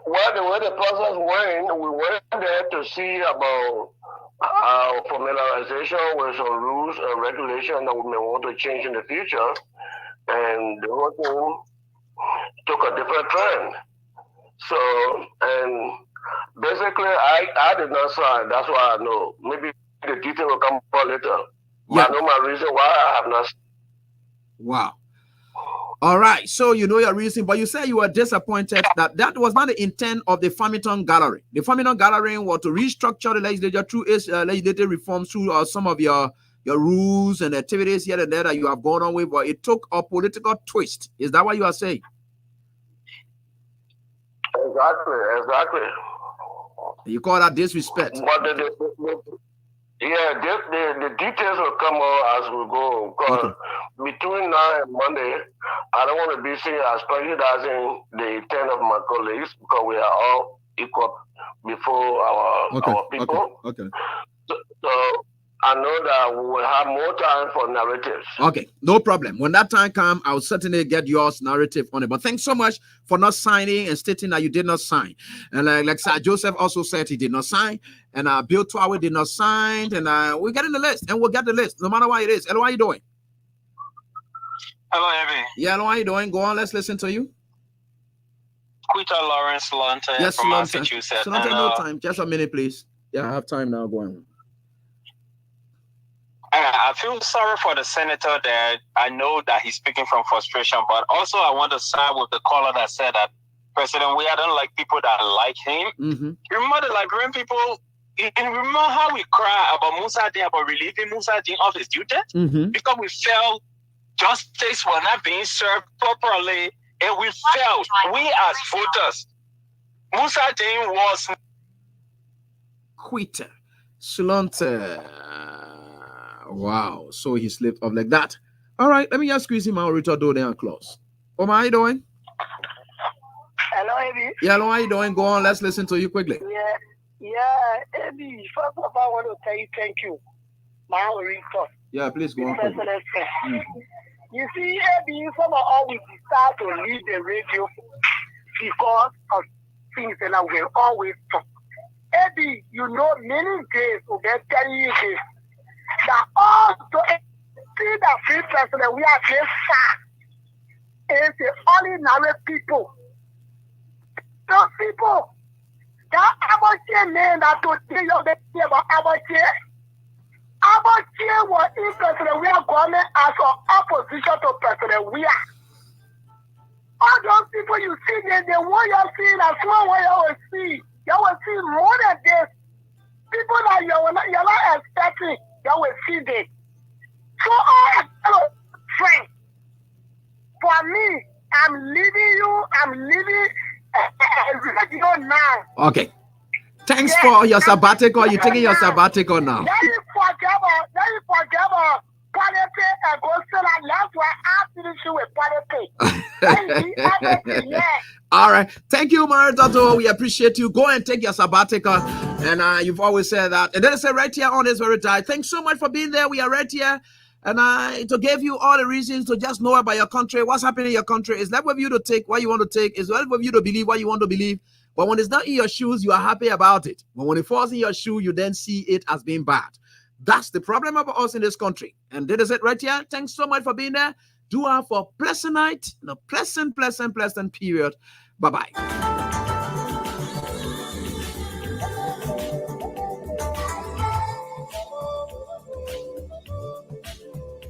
Speaker 20: Well, the way the process went, we went there to see about our familiarization with some rules and regulations that we may want to change in the future. And the whole thing took a different turn. So, and basically, I did not sign. That's why I know. Maybe the detail will come up later. Yeah. I know my reason why I have not.
Speaker 19: Wow. All right. So you know your reason, but you say you were disappointed that was not the intent of the Farmington Gallery. The Farmington Gallery was to restructure the legislature through its legislative reforms through some of your rules and activities here and there that you have gone on with, but it took a political twist. Is that what you are saying?
Speaker 20: Exactly.
Speaker 19: You call that disrespect?
Speaker 20: But the details will come out as we go. Because between now and Monday, I don't want to be seen as prejudicing the intent of my colleagues, because we are all equal before our people.
Speaker 19: Okay.
Speaker 20: So I know that we will have more time for narratives.
Speaker 19: Okay, no problem. When that time comes, I'll certainly get yours narrative on it. But thanks so much for not signing and stating that you did not sign. And like Sir Joseph also said, he did not sign. And Bill Twawe did not sign. And we're getting the list. And we'll get the list, no matter what it is. Hello, how are you doing?
Speaker 21: Hello, Abby.
Speaker 19: Yeah, how are you doing? Go on, let's listen to you.
Speaker 21: Quita Lawrence Lonte from Massachusetts.
Speaker 19: Lonte, no time. Just a minute, please. Yeah, I have time now. Go on.
Speaker 21: I feel sorry for the senator that I know that he's speaking from frustration, but also I want to side with the caller that said that President Weah don't like people that like him.
Speaker 19: Mm-hmm.
Speaker 21: You remember the Liberian people? And remember how we cry about Musa Din, about relieving Musa Din of his duty?
Speaker 19: Mm-hmm.
Speaker 21: Because we felt justice was not being served properly, and we felt, we as voters, Musa Din was
Speaker 19: Quita Slunter. Wow, so he slipped off like that. All right, let me just squeeze him out, Richard Dode and close. How are you doing?
Speaker 22: Hello, Eddie.
Speaker 19: Yeah, how are you doing? Go on, let's listen to you quickly.
Speaker 22: Yeah, Eddie, first of all, I want to tell you thank you. My resource.
Speaker 19: Yeah, please go on.
Speaker 22: You see, Eddie, some of always start to leave the radio because of things that we always talk. Eddie, you know, many days will get telling you this. That also see that free president we are just sad. It's the ordinary people. Those people, that Abache man that to tell you the thing about Abache. Abache was in President we are going as an opposition to President we are. All those people you see, they want you see as well what you will see. You will see more than this. People that you're not expecting. You will see them. So all friends, for me, I'm leaving you. I'm leaving radio now.
Speaker 19: Okay. Thanks for your sabbatical. You're taking your sabbatical now.
Speaker 22: Then you forget about politics and go to that. That's why I finish with politics. Yeah.
Speaker 19: All right. Thank you, Maritato. We appreciate you. Go and take your sabbatical. And you've always said that. And then I say right here on this very time, thanks so much for being there. We are right here. And to give you all the reasons to just know about your country, what's happening in your country. It's left with you to take what you want to take. It's left with you to believe what you want to believe. But when it's not in your shoes, you are happy about it. But when it falls in your shoe, you then see it as being bad. That's the problem about us in this country. And that is it right here. Thanks so much for being there. Do have a pleasant night, a pleasant period. Bye-bye.